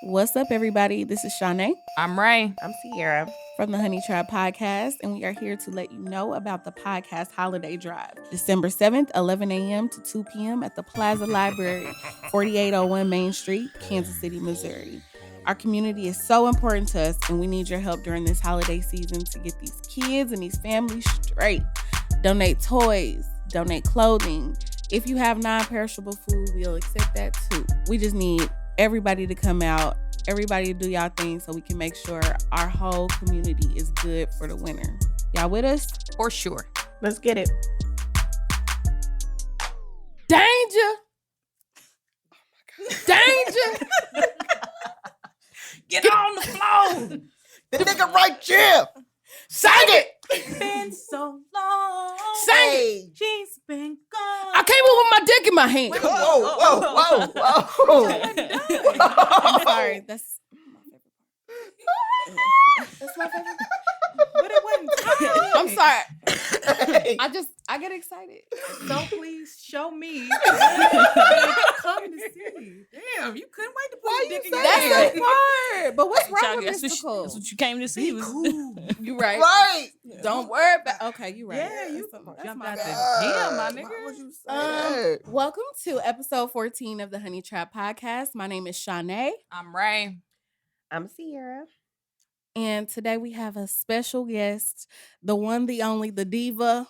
What's up, everybody? This is Shanae I'm Ray. I'm Sierra. from the Honey Tribe Podcast, and we are here to let you know about the podcast Holiday Drive, December 7th, 11 a.m. to 2 p.m. at the Plaza Library, 4801 Main Street, Kansas City, Missouri. Our community is so important to us, and we need your help during this holiday season to get these kids and these families straight. Donate toys, donate clothing. If you have non-perishable food, we'll accept that too. We just need everybody to come out, everybody to do y'all thing so we can make sure our whole community is good for the winter. Y'all with us? For sure. Let's get it. Danger! Danger! Get on the floor. The nigga right here. Sing it! Been so long. Sing it! She's been gone. I came in with my dick in my hand. Whoa. I'm sorry. That's my favorite. But it wasn't time. I'm sorry. I get excited. So please show me. Come to see. Damn, you couldn't wait to put Why your dick you in your say That's hand. the part. But what's wrong with That's mystical? what you came to see. Be cool. You right. Right. Don't worry about. Okay, you right. Yeah, you That's jumped my out bad. the gym, my Why nigga. would you say that? Welcome to episode 14 of the Honey Trap Podcast. My name is Shanae, I'm Ray. I'm Sierra. and today we have a special guest, the one, the only, the diva.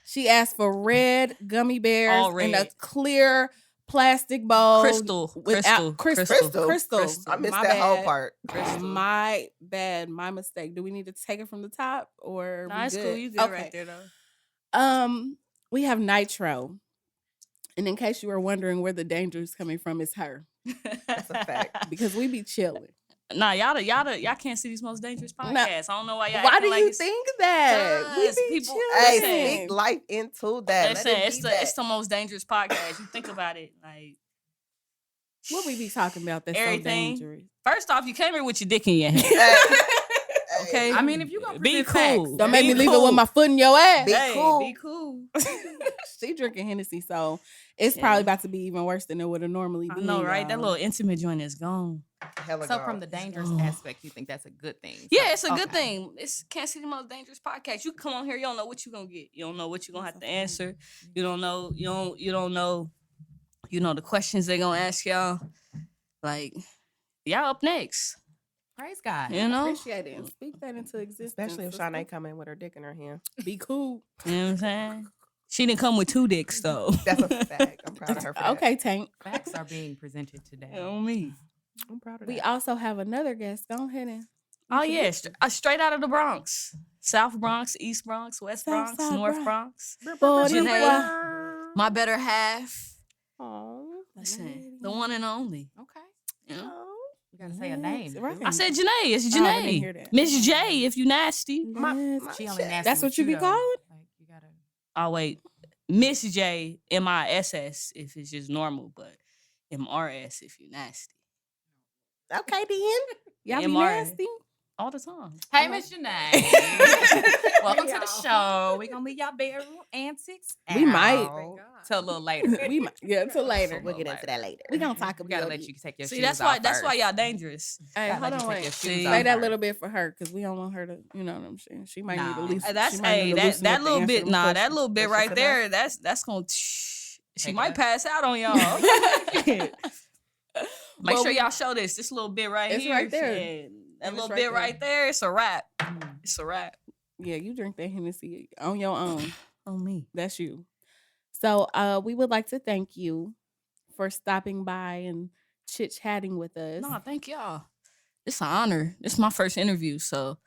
She asked for red gummy bears All in a red. clear plastic bowl. Crystal. Crystal. Crystal. I missed My that whole bad. part. My bad. My mistake. Do we need to take it from the top or Nah, we it's good? cool. You good Okay. right there, though. We have Nitro. And in case you were wondering where the danger is coming from, it's her. That's a fact. Because we be chilling. Nah, y'all can't see these most dangerous podcasts. I don't know why y'all. Why acting do like you it's- think that? We 'Cause be people- chilling. Hey, Listen. speak life into that. Listen, Let it it's be the that. it's the most dangerous podcast. You think about it, like What we be talking about that's Everything. so dangerous? first off, you came here with your dick in your hand. Hey, Okay, I mean, if you gonna be present cool. facts, Don't make Be me leave it cool. with my foot in your ass. Be Hey, cool. Be cool. She drinking Hennessy, so it's Yeah. probably about to be even worse than it would have normally I been. know, right? That y'all. little intimate joint is gone. Hella So gone. from the dangerous Oh. aspect, you think that's a good thing? Yeah, it's a good Okay. thing. It's can't see the most dangerous podcast. You come on here, you don't know what you gonna get. You don't know what you gonna have to answer. You don't know. You don't know. You know the questions they gonna ask y'all. Like y'all up next. Praise God. You know. Appreciate it and speak that into existence. Especially if sister. Shanae come in with her dick in her hand. Be cool. You know what I'm saying? She didn't come with two dicks though. That's a fact. I'm proud of her for that. Okay, Tank. Facts are being presented today. On me. I'm proud of We that. also have another guest. Go ahead and Oh yeah, straight out of the Bronx, South Bronx, East Bronx, West South Bronx, Side North Bronx. Bronx. Boricua. My better half. Aw. Listen, the one and only. Okay. You know? You gotta say a name. Yes, right. I said Janae. It's Oh, I didn't hear Janae. that. Miss J, if you nasty. My She only shit. nasty. That's with what you be though. calling? Like, you gotta. Oh wait, Miss J, MISS if it's just normal, but MRS if you nasty. Okay, then. Y'all be MR. nasty. All the time. Hey, Miss Janae. Welcome to the show. We're gonna leave y'all bedroom antics. We might. out till a little later. We might, yeah, until later. We'll get into that later. We gonna talk We gotta about let it. you take your See, shoes that's off why first. y'all dangerous. Hey, Gotta hold let on, you take wait. your Say shoes that off a little first. bit for her because we don't want her to, you know what I'm saying. She might need to Nah. loosen. That's she might need to that loosen up to little answer bit. them Nah, that questions. little bit That's right just there. That's gonna. She Take it might up. pass out on y'all. Make Well, sure y'all show this. This little bit right It's here. right there. shit. That It's little right bit there. right there. It's a wrap. It's a wrap. Yeah, you drink that Hennessy on your own. On me. That's you. So we would like to thank you for stopping by and chit-chatting with us. No, thank y'all. It's an honor. This is my first interview, so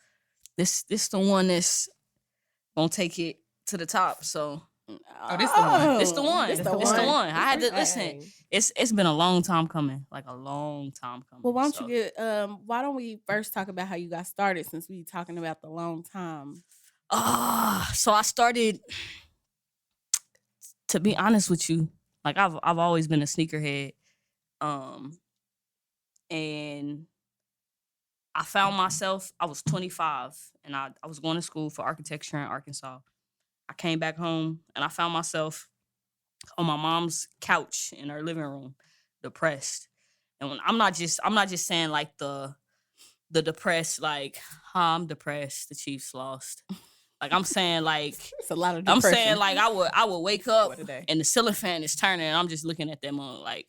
this the one that's gonna take it to the top. So Oh, this the one. This the one. This It's the the one. one. I had to Hey. listen. It's been a long time coming, like a long time coming. Well, why don't so. you get why don't we first talk about how you got started since we talking about the long time. So I started. To be honest with you, like I've always been a sneakerhead, and I found myself. I was 25, and I was going to school for architecture in Arkansas. I came back home, and I found myself on my mom's couch in her living room, depressed. And I'm not just saying like the depressed, like, I'm depressed, the Chiefs lost. Like, I'm saying like It's a lot of I'm depression. saying like I would wake up What a day. and the ceiling fan is turning and I'm just looking at them on like,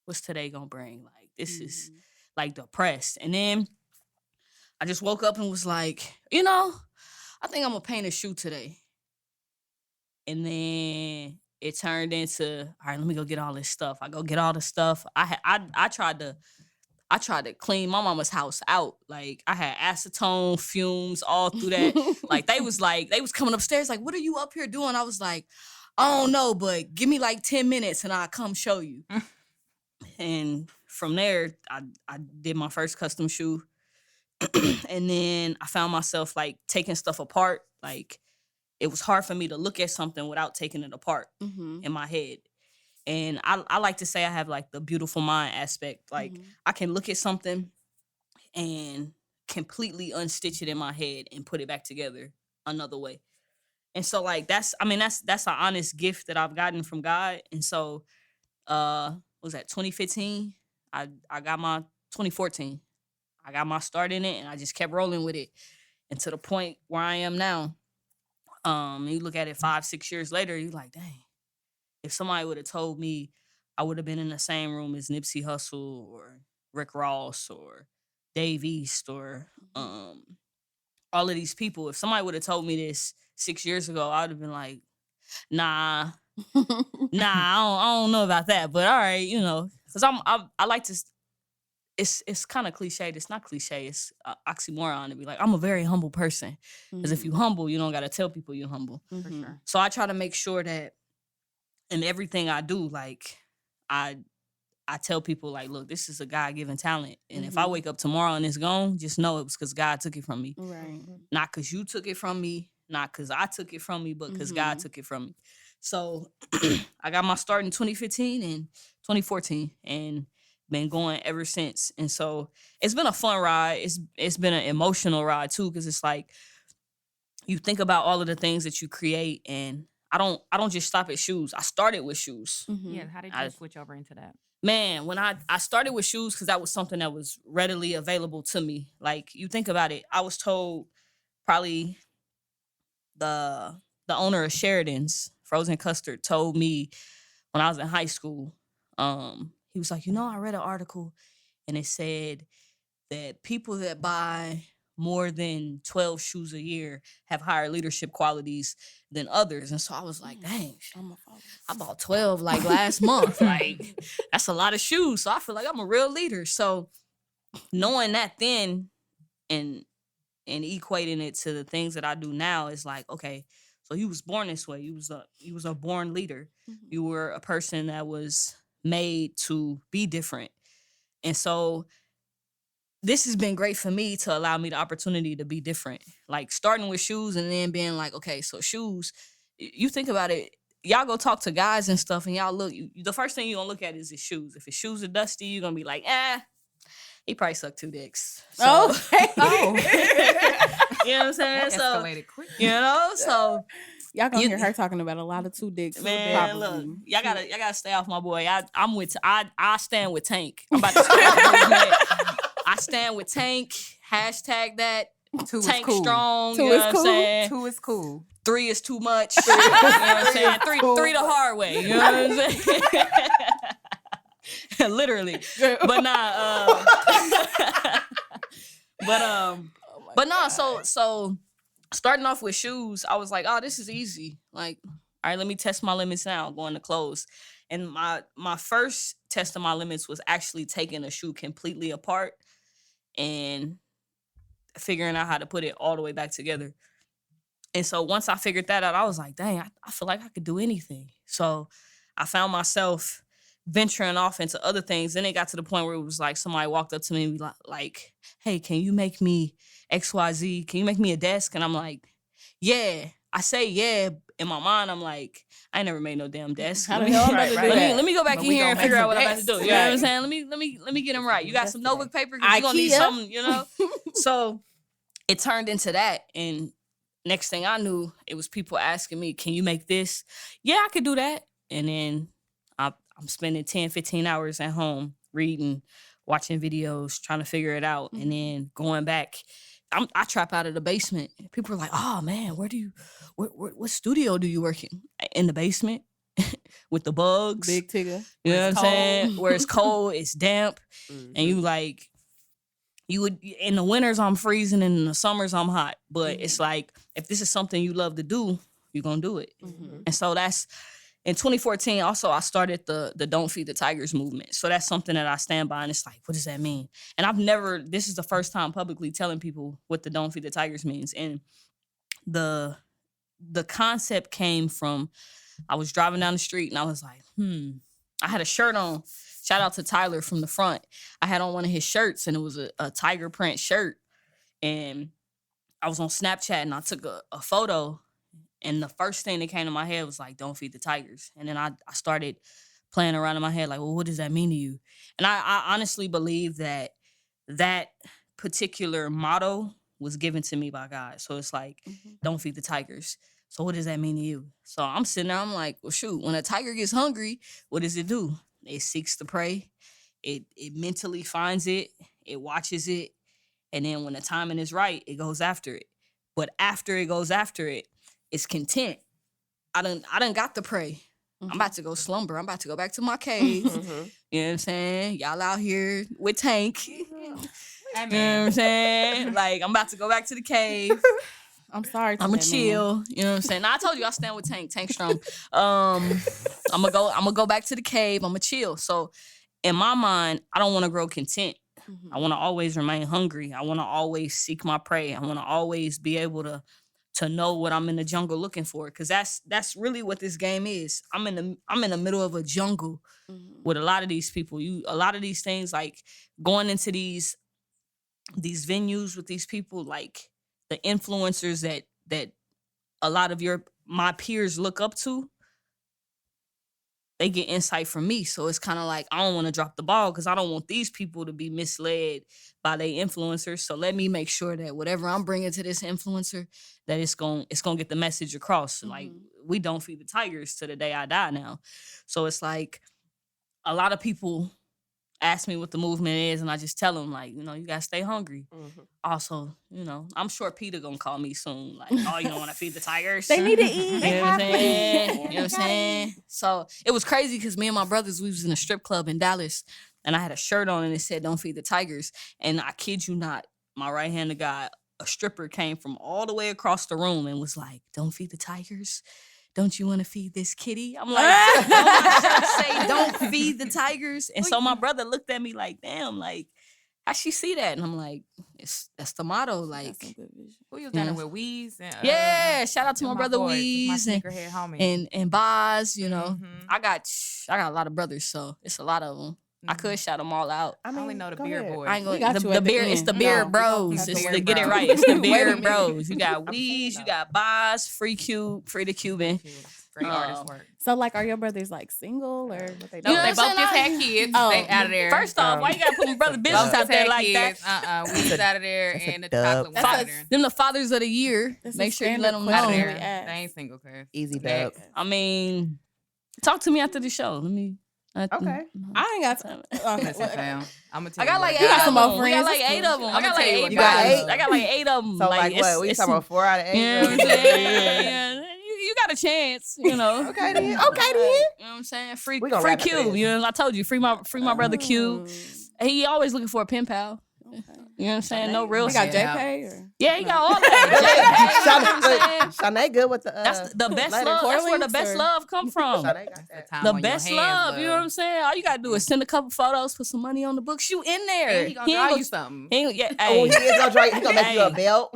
what's today gonna bring? Like, this is like depressed. And then I just woke up and was like, I think I'm gonna paint a shoe today. And then it turned into, all right, let me go get all this stuff. I go get all the stuff. I tried to clean my mama's house out. Like, I had acetone fumes all through that. Like, they was coming upstairs like, what are you up here doing? I was like, I don't know, but give me like 10 minutes and I'll come show you. And from there, I did my first custom shoe. And then I found myself like taking stuff apart. Like, it was hard for me to look at something without taking it apart in my head. And I like to say I have like the beautiful mind aspect. Like, I can look at something and completely unstitch it in my head and put it back together another way. And so like that's an honest gift that I've gotten from God. And so what was that, 2015? I got my 2014. I got my start in it and I just kept rolling with it. And to the point where I am now. You look at it 5-6 years later, you're like, dang, if somebody would have told me I would have been in the same room as Nipsey Hussle or Rick Ross or Dave East or all of these people, if somebody would have told me this 6 years ago, I would have been like, nah, I don't know about that. But all right, because I like to. It's kind of cliche. It's not cliche. It's oxymoron to be like, I'm a very humble person. Because if you humble, you don't got to tell people you're humble. For sure. So I try to make sure that in everything I do, like, I tell people, like, look, this is a God-given talent. And if I wake up tomorrow and it's gone, just know it was because God took it from me. Right. Not because you took it from me, not because I took it from me, but because God took it from me. So I got my start in 2015 and 2014. And been going ever since. And so it's been a fun ride. It's been an emotional ride too, because it's like you think about all of the things that you create, and I don't just stop at shoes. I started with shoes. Yeah, how did you switch over into that? Man, when I started with shoes because that was something that was readily available to me. Like, you think about it, I was told probably the owner of Sheridan's Frozen Custard told me when I was in high school, he was like, I read an article and it said that people that buy more than 12 shoes a year have higher leadership qualities than others. And so I was like, dang, I bought 12 like last month. Like, that's a lot of shoes. So I feel like I'm a real leader. So knowing that then and equating it to the things that I do now is like, okay, so you was born this way. You was a born leader. You were a person that was made to be different. And so this has been great for me to allow me the opportunity to be different. Like, starting with shoes and then being like, okay, so shoes, you think about it, y'all go talk to guys and stuff and y'all look, the first thing you're going to look at is his shoes. If his shoes are dusty, you're going to be like, he probably sucked 2 dicks. So, Okay. You know what I'm saying? That So, escalated quick. So Y'all gonna hear her talking about a lot of 2 dicks. man, probably. look, y'all gotta stay off my boy. I stand with Tank. I'm about to start I stand with Tank. Hashtag that. 2 is Tank cool. strong. 2 you know is what I'm cool. saye 2 is cool. 3 is too much. You know what I'm saying? Three the hard way. You know what I'm saying? Literally. But nah. But nah. So starting off with shoes, I was like, oh, this is easy. Like, all right, let me test my limits now. Going to clothes. And my first test of my limits was actually taking a shoe completely apart and figuring out how to put it all the way back together. And so once I figured that out, I was like, dang, I feel like I could do anything. So I found myself venturing off into other things. Then it got to the point where it was like somebody walked up to me and be like, hey, can you make me XYZ? Can you make me a desk? And I'm like, yeah. I say yeah. In my mind, I'm like, I ain't never made no damn desk. How the hell am I about to do that? Let me go back But in we here gonna and make figure out some what I'm about to do. desks. You know what I'm saying? Let me get them right. You got some notebook paper? 'Cause you gonna need IKEA? something, you know? So it turned into that. And next thing I knew, it was people asking me, can you make this? Yeah, I could do that. And then I I'm spending 10, 15 hours at home reading, watching videos, trying to figure it out, and then going back. I trap out of the basement. People are like, "Oh man, what studio do you work in? In the basement with the bugs, Big Tigger. You know what I'm saying? Where it's cold, it's damp, and you like, you would in the winters I'm freezing, and in the summers I'm hot. But it's like, if this is something you love to do, you're gonna do it. And so that's in 2014. Also, I started the Don't Feed the Tigers movement. So that's something that I stand by, and it's like, what does that mean? And I've never. This is the first time publicly telling people what the Don't Feed the Tigers means. And the concept came from, I was driving down the street and I was like, I had a shirt on. Shout out to Tyler from the front. I had on one of his shirts, and it was a tiger print shirt. And I was on Snapchat and I took a photo. And the first thing that came to my head was like, don't feed the tigers. And then I started playing around in my head like, well, what does that mean to you? And I honestly believe that particular motto was given to me by God. So it's like, don't feed the tigers. So what does that mean to you? So I'm sitting there, I'm like, well, shoot, when a tiger gets hungry, what does it do? It seeks to prey. It mentally finds it. It watches it. And then when the timing is right, it goes after it. But after it goes after it, it's content. I done got the prey. I'm about to go slumber. I'm about to go back to my cave. You know what I'm saying? Y'all out here with Tank. You know what I'm saying? Like, I'm about to go back to the cave. I'm sorry. I'm gonna chill. You know what I'm saying? Now, I told you I stand with Tank. Tank strong. I'm gonna go back to the cave. I'm gonna chill. So in my mind, I don't want to grow content. I want to always remain hungry. I want to always seek my prey. I want to always be able to know what I'm in the jungle looking for, because that's really what this game is. I'm in the middle of a jungle with a lot of these people. A lot of these things, like going into these venues with these people, like the influencers that a lot of my peers look up to. They get insight from me. So it's kind of like, I don't want to drop the ball because I don't want these people to be misled by their influencers. So let me make sure that whatever I'm bringing to this influencer, that it's going to get the message across. Like, we don't feed the tigers to the day I die now. So it's like, a lot of people ask me what the movement is, and I just tell them, like, you got to stay hungry. Also, I'm sure Peter going to call me soon. Like, oh, you don't want to feed the tigers? They need to eat. You know what I'm saying? You know what I'm saying? So it was crazy because me and my brothers, we was in a strip club in Dallas, and I had a shirt on and it said, don't feed the tigers. And I kid you not, my right-handed guy, a stripper, came from all the way across the room and was like, don't feed the tigers? Don't you want to feed this kitty? I'm like, say don't feed the tigers. And so my brother looked at me like, damn, like, how she see that? And I'm like, that's the motto. Like, who you done it with? Weez? And, yeah, shout out to my brother Weez and Boz. I got a lot of brothers, so it's a lot of them. I could shout them all out. I only know the Beard Boys. I ain't gonna, the Beard, it's the Beard Bros. It's the get it right. It's the Beard Bros. You got Weez, you got Boz, Free the Cuban. Great artist work. So, like, are your brothers like single or what they do? No, they both just had kids. They out of there. First off, why you gotta put my brother business out there like that? We's out of there, and the chocolate was out of there. Them the fathers of the year. Make sure you let them know. Out of there. They ain't single, cuz. Easy dub. I mean, talk to me after the show. Let me. Okay. I ain't got time. I'm gonna tell I got you like you 8 got of some them. more I got friends. like 8 of them. I got like 8. You got 8? I got like 8 of them. So like what? We talking about 4 out of 8? You know what I'm saying? You got a chance, Okay then. Okay then. You know what I'm saying? Free Q. I told you, free my brother Q. He always looking for a pen pal. Okay. You know what I'm saying? No real shit. He got JPay? Yeah, he got all that. Shanae good with the that's the best love. That's where the best love come from. The best love. You know what I'm saying? All you gotta do is send a couple photos, put some money on the books. You in there? And he gonna draw you something. He is gonna draw you. He gonna make you a belt.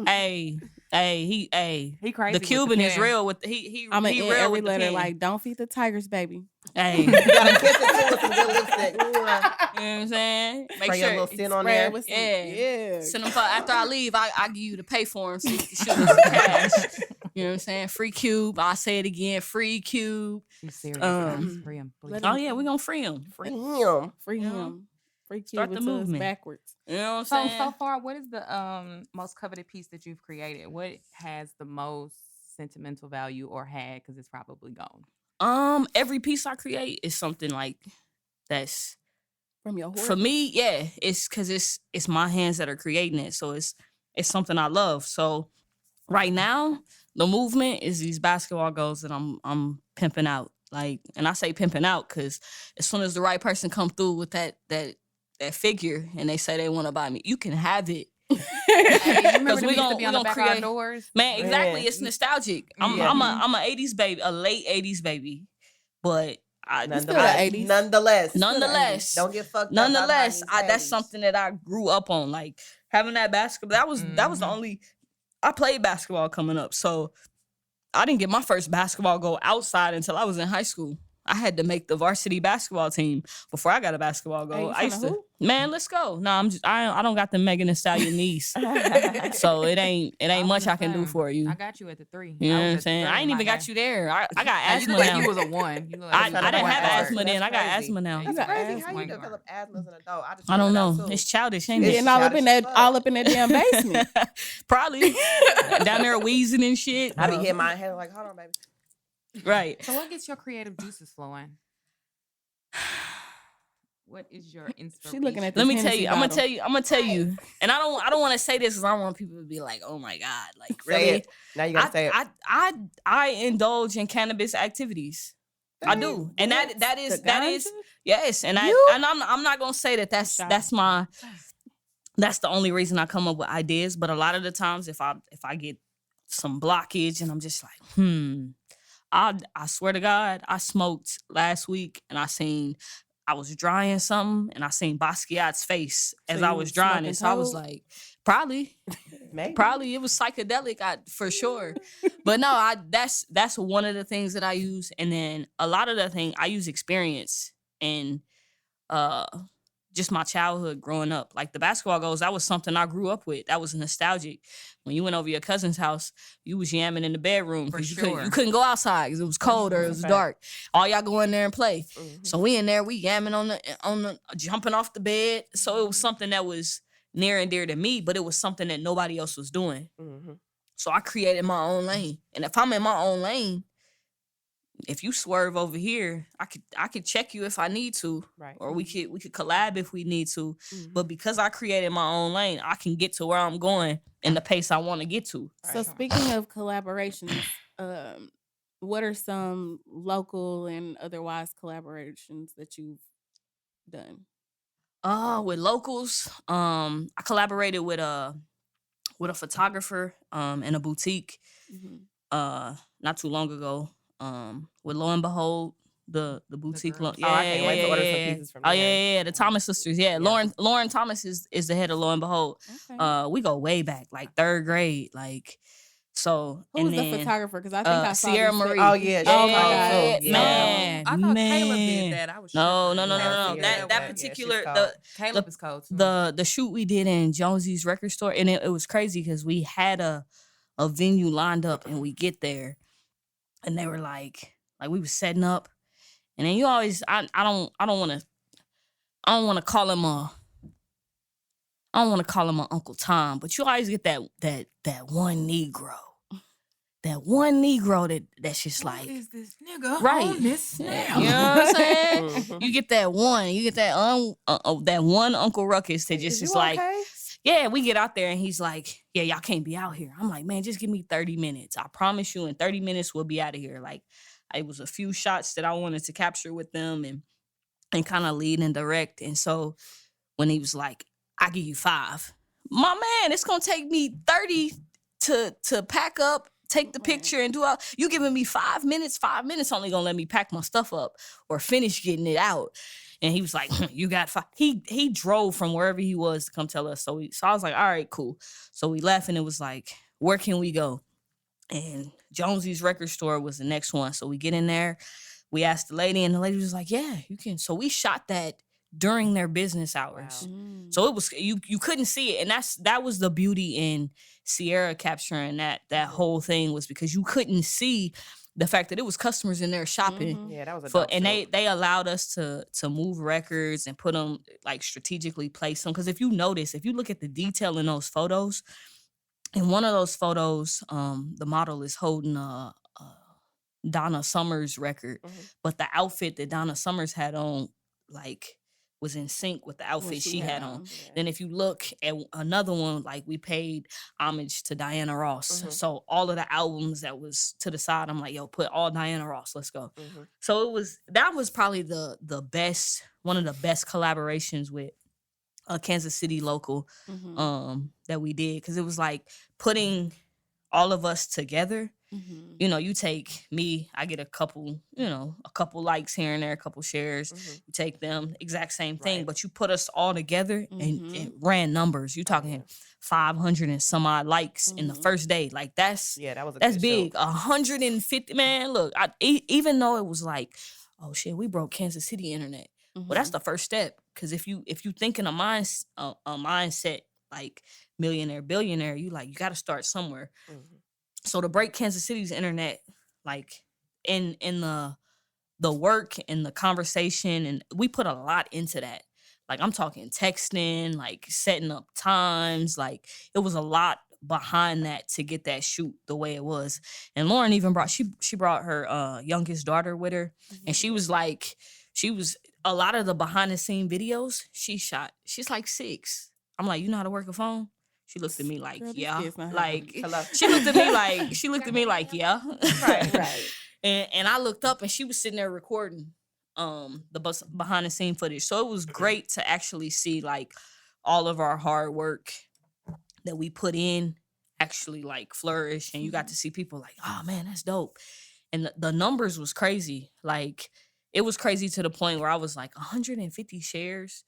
He crazy. The Cuban is real with he I'm real every with the letter pen. like, don't feed the tigers, baby. Hey, you gotta kiss it too with some good lipstick. You know what I'm saying? Make Spray sure a little sin on there. Yeah. Send them after I leave. I give you to pay for them so you can shoot us some cash. You know what I'm saying? Free Cube. I'll say it again. Free Cube. You serious? Free him. Oh yeah, we gonna free him. Free him. Free him. Free Cube. Start the movement backwards. You know what I'm saying? So far, what is the most coveted piece that you've created? What has the most sentimental value or had? Because it's probably gone. Every piece I create is something like that's From your horse? for me. Yeah, it's because it's my hands that are creating it, so it's something I love. So right now, the movement is these basketball goals that I'm pimping out. Like, and I say pimping out because as soon as the right person come through with that figure and they say they want to buy me, you can have it. Hey, Because we gonna be on the gonna back create of our doors. Man, exactly. Man. It's nostalgic. I'm Yeah. I'm a 80s baby, a late 80s baby. But Nonetheless, nonetheless, don't get fucked nonetheless, up. that's something that I grew up on. Like having that basketball. That was the only I played basketball coming up. So I didn't get my first basketball goal outside until I was in high school. I had to make the varsity basketball team before I got a basketball goal. I used to, man, let's go. No, I don't got the Megan Thee Stallion knees. So it ain't much I can do for you. I got you at the 3. You know what I'm saying? I ain't even got you there. I got asthma you look now. like you was a 1. You look I like didn't have That's asthma then. I got crazy. asthma now. That's got crazy. asthma. How you develop asthma as an adult? I don't know. It's childish, ain't it? Getting all up in that damn basement. Probably down there wheezing and shit. I be hitting my head like, hold on, baby. Right. So what gets your creative juices flowing? What is your inspiration? She looking at Let me Hennessy tell you. I'm bottle. gonna tell you. And I don't want to say this because I don't want people to be like, oh my God, like Say really. it. Now you gotta say it. I indulge in cannabis activities. I do, and that is yes. And I'm not gonna say that that's the only reason I come up with ideas. But a lot of the times, if I get some blockage and I'm just like, I swear to God, I smoked last week and I was drying something and I seen Basquiat's face as I was drying it. So I was like, probably it was psychedelic for sure. But no, that's one of the things that I use. And then a lot of the thing I use experience and just my childhood growing up. Like the basketball goals, that was something I grew up with. That was nostalgic. When you went over your cousin's house, you was yamming in the bedroom because you couldn't go outside because it was cold or it was dark. All y'all go in there and play. Mm-hmm. So we in there, we yamming on the jumping off the bed. So it was something that was near and dear to me, but it was something that nobody else was doing. Mm-hmm. So I created my own lane. And if I'm in my own lane, if you swerve over here, I could check you if I need to, right? Or we could collab if we need to. Mm-hmm. But because I created my own lane, I can get to where I'm going in the pace I want to get to. So speaking of collaborations, what are some local and otherwise collaborations that you've done? With locals, I collaborated with a photographer in a boutique not too long ago. With Lo and Behold, the boutique. I can't wait to order some pieces from there. The Thomas sisters. Yeah. Lauren Thomas is the head of Lo and Behold. Okay. We go way back, like 3rd grade, like. So who's the photographer? Because I think I saw Sierra Marie. Oh yeah, oh my God, man! I thought Caleb did that. I was no. That particular Caleb is cold too. The shoot we did in Jonesy's record store, and it was crazy because we had a venue lined up, and we get there. And they were like we was setting up, and then you always I don't want to call him a Uncle Tom, but you always get that one Negro that's just what like, is this nigga right? Oneness now? You know what I'm saying? Mm-hmm. You get that one Uncle Ruckus that just is like. Okay? Yeah, we get out there and he's like, yeah, y'all can't be out here. I'm like, man, just give me 30 minutes. I promise you in 30 minutes we'll be out of here. Like, it was a few shots that I wanted to capture with them and kind of lead and direct. And so when he was like, I give you 5. My man, it's going to take me 30 to pack up, take the picture and do all. You giving me 5 minutes? 5 minutes only going to let me pack my stuff up or finish getting it out. And he was like, you got 5. He drove from wherever he was to come tell us. So I was like, all right, cool. So we left and it was like, where can we go? And Jonesy's record store was the next one. So we get in there. We asked the lady and the lady was like, yeah, you can. So we shot that during their business hours. Wow. So it was, you couldn't see it. And that was the beauty in Sierra capturing that whole thing was because you couldn't see the fact that it was customers in there shopping. Mm-hmm. Yeah, that was and they allowed us to move records and put them like strategically place them. Because if you look at the detail in those photos, in one of those photos, the model is holding a Donna Summer's record, but the outfit that Donna Summers had on, like, was in sync with the outfit she had on. Yeah. Then if you look at another one, like, we paid homage to Diana Ross. So all of the albums that was to the side, I'm like, yo, put all Diana Ross, let's go. So that was probably the best, one of the best collaborations with a Kansas City local that we did, because it was like putting all of us together. You know, you take me, I get a couple likes here and there, a couple shares. You take them, exact same thing, but you put us all together and it ran numbers. You talking 500 and some odd likes in the first day. Like that's big. 150, man. Look, even though it was like, oh shit, we broke Kansas City internet. Well, that's the first step, because if you think in a mindset like millionaire, billionaire, you got to start somewhere. So to break Kansas City's internet, like in the work and the conversation, and we put a lot into that. Like, I'm talking texting, like setting up times, like it was a lot behind that to get that shoot the way it was. And Lauren even brought her youngest daughter with her, and she was a lot of the behind the scene videos she shot. She's like 6. I'm like, you know how to work a phone? She looked at me like, yeah. Like, she looked at me like, yeah. Right. And I looked up, and she was sitting there recording the behind the scene footage. So it was great to actually see like all of our hard work that we put in actually like flourish, and you got to see people like, oh man, that's dope. And the numbers was crazy. Like, it was crazy to the point where I was like, 150 shares.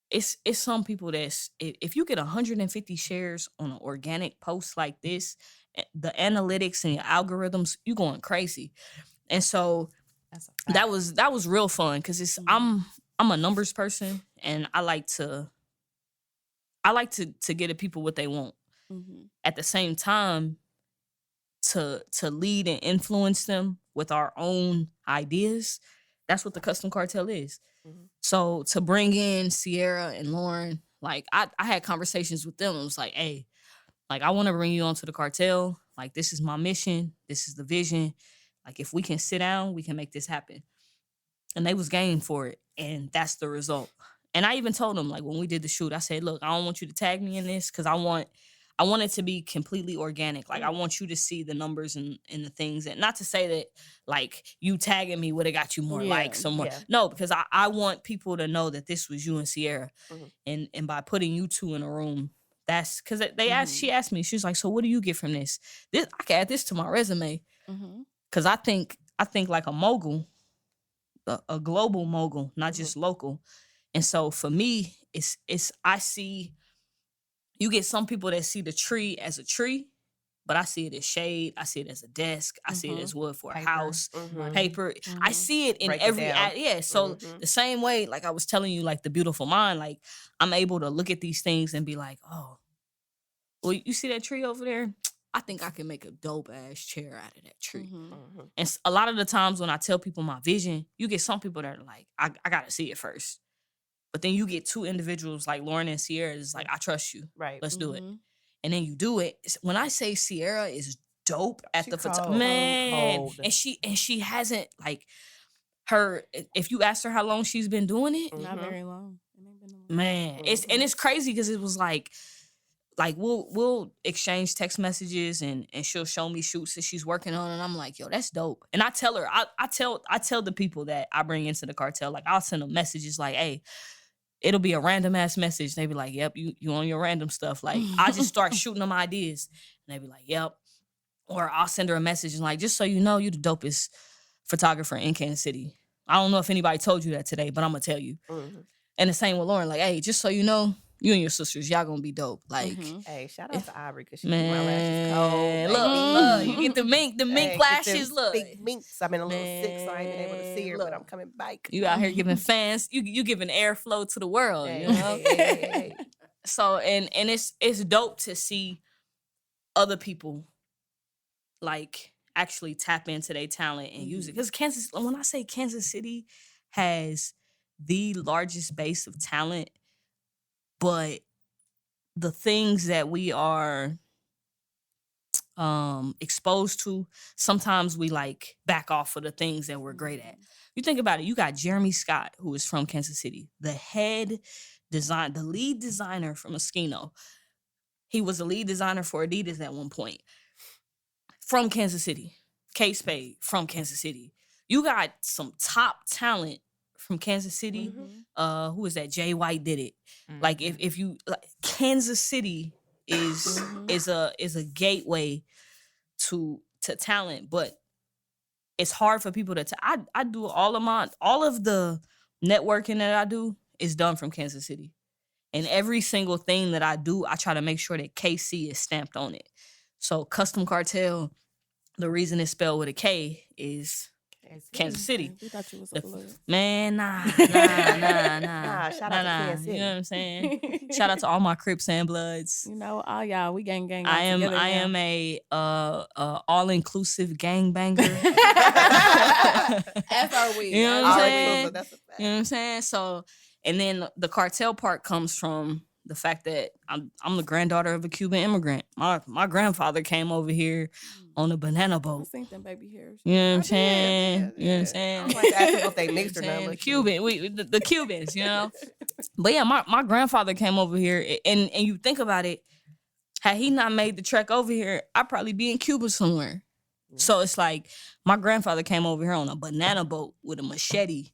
It's some people that's, if you get 150 shares on an organic post like this, the analytics and your algorithms, you going crazy. And so that was real fun, because I'm a numbers person, and I like to get at people what they want. At the same time, to lead and influence them with our own ideas. That's what the Kustom Cartel is. So to bring in Sierra and Lauren, like I had conversations with them. It was like, hey, like, I want to bring you onto the cartel. Like, this is my mission. This is the vision. Like, if we can sit down, we can make this happen. And they was game for it. And that's the result. And I even told them, like, when we did the shoot, I said, look, I don't want you to tag me in this, because I want it to be completely organic. Like, I want you to see the numbers and the things. And not to say that, like, you tagging me would have got you more likes or more. No, because I want people to know that this was you and Sierra. And by putting you two in a room, that's because she asked me, she was like, so what do you get from this? I can add this to my resume. Because I think like a mogul, a global mogul, not just local. And so for me, I see, you get some people that see the tree as a tree, but I see it as shade. I see it as a desk. I see it as wood for a house, paper. I see it in every, so the same way, like I was telling you, like the beautiful mind, like I'm able to look at these things and be like, oh, well, you see that tree over there? I think I can make a dope ass chair out of that tree. And a lot of the times when I tell people my vision, you get some people that are like, I got to see it first. But then you get 2 individuals like Lauren and Sierra, is like, I trust you. Right. Let's do it. And then you do it. When I say Sierra is dope at the photography, man, cold. and she hasn't, like, her, if you ask her how long she's been doing it, not very long. Man, it's crazy, because it was like we'll exchange text messages, and she'll show me shoots that she's working on, and I'm like, yo, that's dope. And I tell her, I tell the people that I bring into the cartel, like, I'll send them messages like, hey, it'll be a random ass message. They be like, yep, you on your random stuff. Like, I just start shooting them ideas, and they be like, yep. Or I'll send her a message and like, just so you know, you the dopest photographer in Kansas City. I don't know if anybody told you that today, but I'm gonna tell you. And the same with Lauren, like, hey, just so you know, you and your sisters, y'all gonna be dope. Like, hey, shout out to Aubrey, because she keep my lashes cold. Look, you get the mink lashes. Look, big minks. I've been a little sick, so I ain't been able to see her, but I'm coming back. You out here giving fans, you giving airflow to the world. You know. Hey. So and it's dope to see other people like actually tap into their talent and use it. Because when I say Kansas City has the largest base of talent, but the things that we are exposed to, sometimes we like back off of the things that we're great at. You think about it, you got Jeremy Scott, who is from Kansas City, the lead designer from Moschino. He was the lead designer for Adidas at one point. From Kansas City. K-Spade from Kansas City. You got some top talent from Kansas City. Who is that? Jay White did it. Like if you like, Kansas City is a gateway to talent, but it's hard for people to I do all of the networking that I do is done from Kansas City. And every single thing that I do, I try to make sure that KC is stamped on it. So Kustom Cartel, the reason it's spelled with a K is Kansas City. We thought you was a blood. Man, nah. Shout out to Kansas City. You know what I'm saying? Shout out to all my Crips and Bloods. You know, all y'all, we gang. I am a all-inclusive gangbanger. As are we. You know what I'm saying? That's a fact. You know what I'm saying? So, and then the cartel part comes from the fact that I'm the granddaughter of a Cuban immigrant. My grandfather came over here on a banana I boat. seen them baby hairs. You know what I'm saying? Yeah. You know what I'm saying? I'm like asking if they mixed or saying? not. The Cuban, the Cubans, you know. But yeah, my grandfather came over here, and you think about it, had he not made the trek over here, I'd probably be in Cuba somewhere. So it's like my grandfather came over here on a banana boat with a machete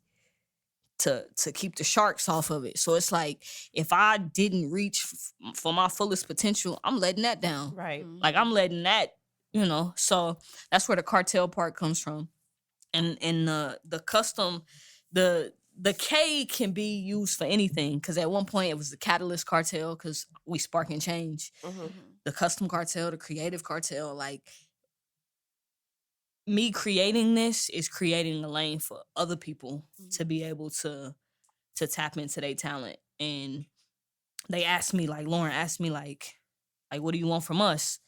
to keep the sharks off of it. So it's like if I didn't reach for my fullest potential, I'm letting that down. Right. Like I'm letting that, you know. So that's where the cartel part comes from, and the custom, the K can be used for anything. Because at one point it was the Catalyst Cartel because we spark and change. The Kustom Cartel, the Creative Cartel, like. Me creating this is creating a lane for other people to be able to tap into their talent. And they asked me, like, Lauren asked me, like, what do you want from us?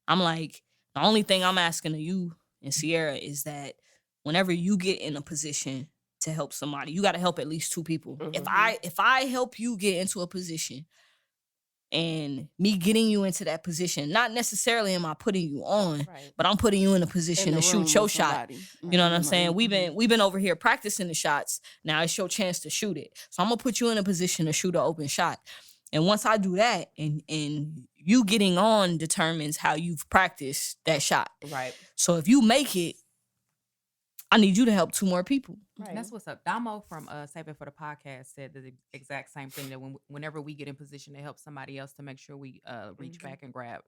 I'm like, the only thing I'm asking of you and Sierra is that whenever you get in a position to help somebody, you got to help at least two people. If I help you get into a position, and me getting you into that position, not necessarily am I putting you on, but I'm putting you in a position to shoot your shot. You know what I'm saying? We've been over here practicing the shots. Now it's your chance to shoot it. So I'm gonna put you in a position to shoot an open shot. And once I do that, and you getting on determines how you've practiced that shot. Right. So if you make it, I need you to help two more people. Right. That's what's up. Damo from Saving for the Podcast said the exact same thing, that whenever we get in position to help somebody else, to make sure we reach back and grab.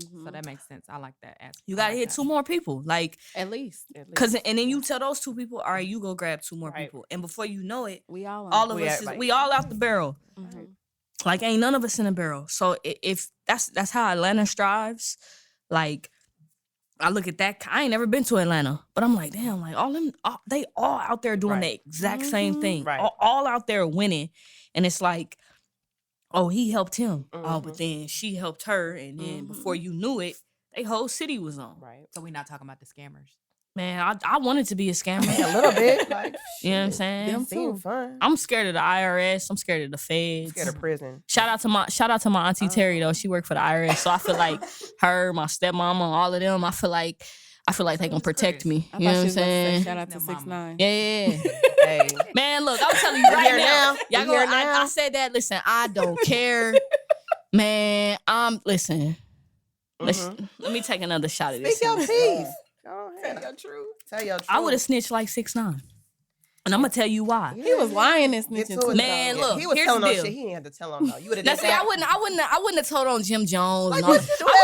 So that makes sense. I like that aspect. You gotta hit two more people, like At least. and then you tell those two people, all right, you go grab two more people, and before you know it, We all of us, we all out the barrel. Like ain't none of us in a barrel. So if that's how Atlanta strives, like. I look at that. I ain't never been to Atlanta, but I'm like, damn, like they all out there doing the exact same thing. Right. All out there winning. And it's like, oh, he helped him. Oh, but then she helped her. And then before you knew it, they whole city was on. Right. So we're not talking about the scammers. Man, I wanted to be a scammer. A little bit. Like, you know what I'm saying? Them seem fun. I'm scared of the IRS. I'm scared of the feds. Scared of prison. Shout out to my auntie Terry though. She worked for the IRS, so I feel like her, my stepmama, all of them. I feel like they gonna protect me. You know what I'm saying? Shout out to 6ix9ine. Yeah. Hey. Man, look, I'm telling you right here now. now. Y'all We here go. now. I said that. Listen, I don't care. Man, listen. Let me take another shot of this. Speak your piece. Go ahead. Tell your truth. Tell your truth. I would have snitched like 6ix9ine. And I'm gonna tell you why. He was lying and Get snitching to too. it, Man, though. look, he was here's telling the on deal. shit. He didn't have to tell on though. You would have Now, done see, that. I wouldn't have told on Jim Jones. Like, and all what that. you do I that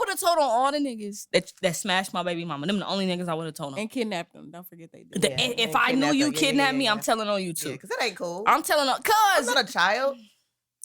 would have for? told on all the niggas that smashed my baby mama. Them the only niggas I would have told on. And kidnapped them. Don't forget they did. Yeah, If and I knew kidnapped you her. Yeah, kidnapped me, yeah. I'm telling on you too. Because it ain't cool. I'm telling on, I'm cause not a child.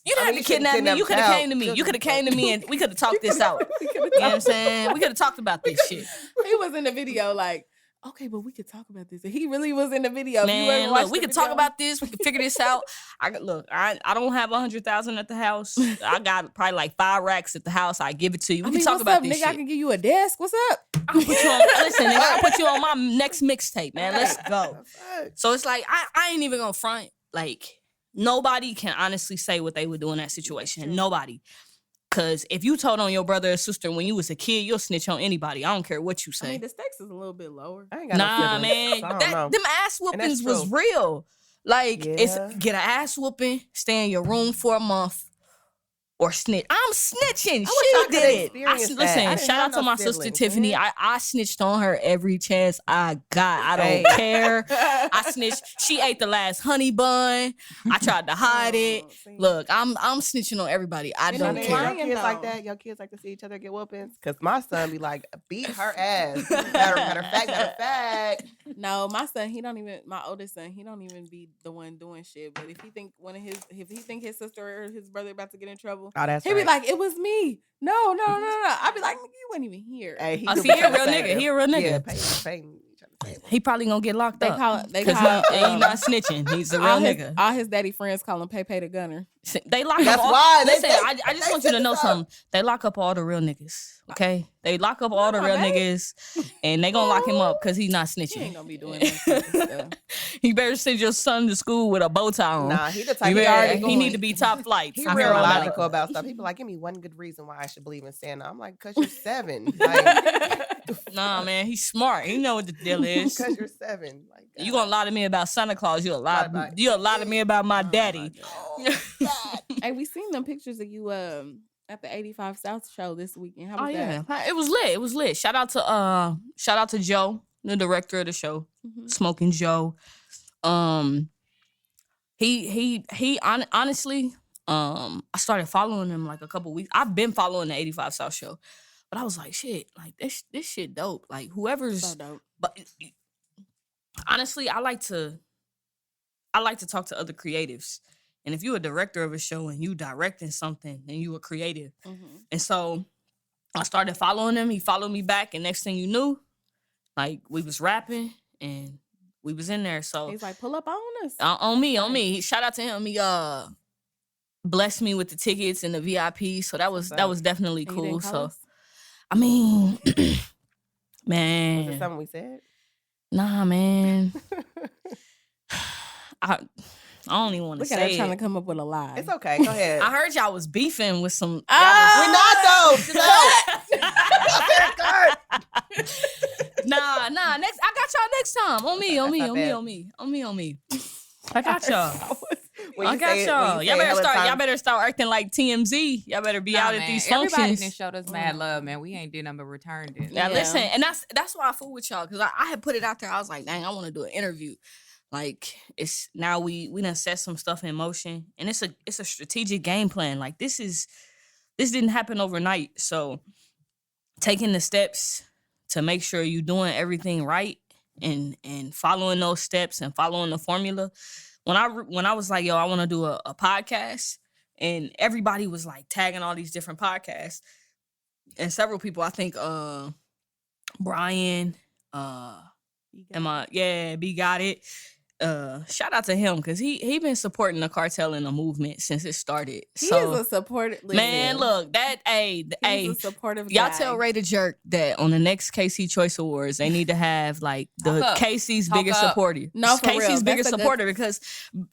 you didn't I have mean, to you shouldn't kidnap me. You kidnap could have child. came to me. You could have came to me and we could have talked this out. You know what I'm saying? We could have talked about this shit. He was in the video like, okay, but we could talk about this. And he really was in the video. If you Man, ever watched look, we the could talk video- about this. We could figure this out. I don't have 100,000 at the house. I got probably like 5 racks at the house. I give it to you. We I can mean, talk what's about up, this nigga? I shit. can give you a desk. What's up? I'll put you on. Listen, nigga, I'll put you on my next mixtape, man. Let's go. So it's like I ain't even gonna front. Like nobody can honestly say what they would do in that situation. Nobody. Cause if you told on your brother or sister when you was a kid, you'll snitch on anybody. I don't care what you say. I mean, the stakes is a little bit lower. I ain't got Nah, no man, siblings, so I don't know. them ass whoopings was true. real. Like, it's Yeah. get an ass whooping, stay in your room for a month, or snitch. I'm snitching. I wish I She coulda did it. experienced that. I Listen, didn't shout have out to no my sister siblings, Tiffany. man. I snitched on her every chance I got. I don't care. I snitched. She ate the last honey bun. I tried to hide it. see. Look, I'm snitching on everybody. I And don't I'm Your care. lying, kids like though. that? Your kids like to see each other get whoopings? Because my son be like, beat her ass. Matter of fact. No, my son, my oldest son, he don't even be the one doing shit. But if he think his sister or his brother about to get in trouble, Oh, that's he be like, it was me. No. I be like, nigga, you weren't even here. hey, he I do see be he a trying to real save nigga. him. He a real nigga. Yeah, Peyton trying to save him. He probably gonna get locked They up. call Cause he he not snitching. He's a real nigga. all his daddy friends call him Pepe the Gunner. They lock That's up all, why. Listen, They I just they want you to set know this up. something. They lock up all the real niggas. Okay? They lock up all the my real babe. niggas and they gonna lock him up because he's not He ain't snitching. gonna be doing that stuff. You better send your son to school with a bow tie on. Nah, he the type You of better- guy. he need to be top flight. He from real here on out. logical about stuff. He be like, give me one good reason why I should believe in Santa. I'm like, because you're 7. Like, Nah, man, he's smart. He know what the deal is. because you're 7. Like, You gonna lie to me about Santa Claus? You a lie Lie to me about my daddy. Hey, we seen them pictures of you at the 85 South show this weekend. How Oh was yeah, that? it was lit. It was lit. Shout out to Joe, the director of the show, Mhm. Smoking Joe. Honestly, I started following him like a couple weeks. I've been following the 85 South show, but I was like, shit, like this shit dope. Like whoever's, So dope. but honestly, I like to talk to other creatives. And if you're a director of a show and you directing something, then you a creative. Mhm. And so I started following him. He followed me back, and next thing you knew, like we was rapping and we was in there. So He's like, pull up on us. on me. Shout out to him. He blessed me with the tickets and the VIP. So that was definitely And you didn't cool. call So us? I mean, was it man, something we said? nah, man. I don't even want to Look at her say trying to it. come up with a lie. It's okay. Go ahead. I heard y'all was beefing with some. We not though. Nah. Next, I got y'all next time. On me. I got y'all. I got y'all. Y'all better start acting like TMZ. Y'all better be out at these Everybody functions. done showed us mad love, man. We ain't did nothing but returned it. Now Yeah. listen, and that's why I fool with y'all because I had put it out there. I was like, dang, I want to do an interview. Like it's now we done set some stuff in motion, and it's a strategic game plan. Like this didn't happen overnight. So taking the steps to make sure you're doing everything right and following those steps and following the formula. When I was like, yo, I want to do a podcast, and everybody was like tagging all these different podcasts, and several people, I think, Brian, B Got It. Shout out to him because he been supporting the cartel and the movement since it started. He So is a supportive. man, look, He's a supportive y'all guy. tell Ray the Jerk that on the next KC Choice Awards, they need to have like the Talk up. KC's Talk biggest up. supporter. No, for real. KC's That's biggest a good- supporter because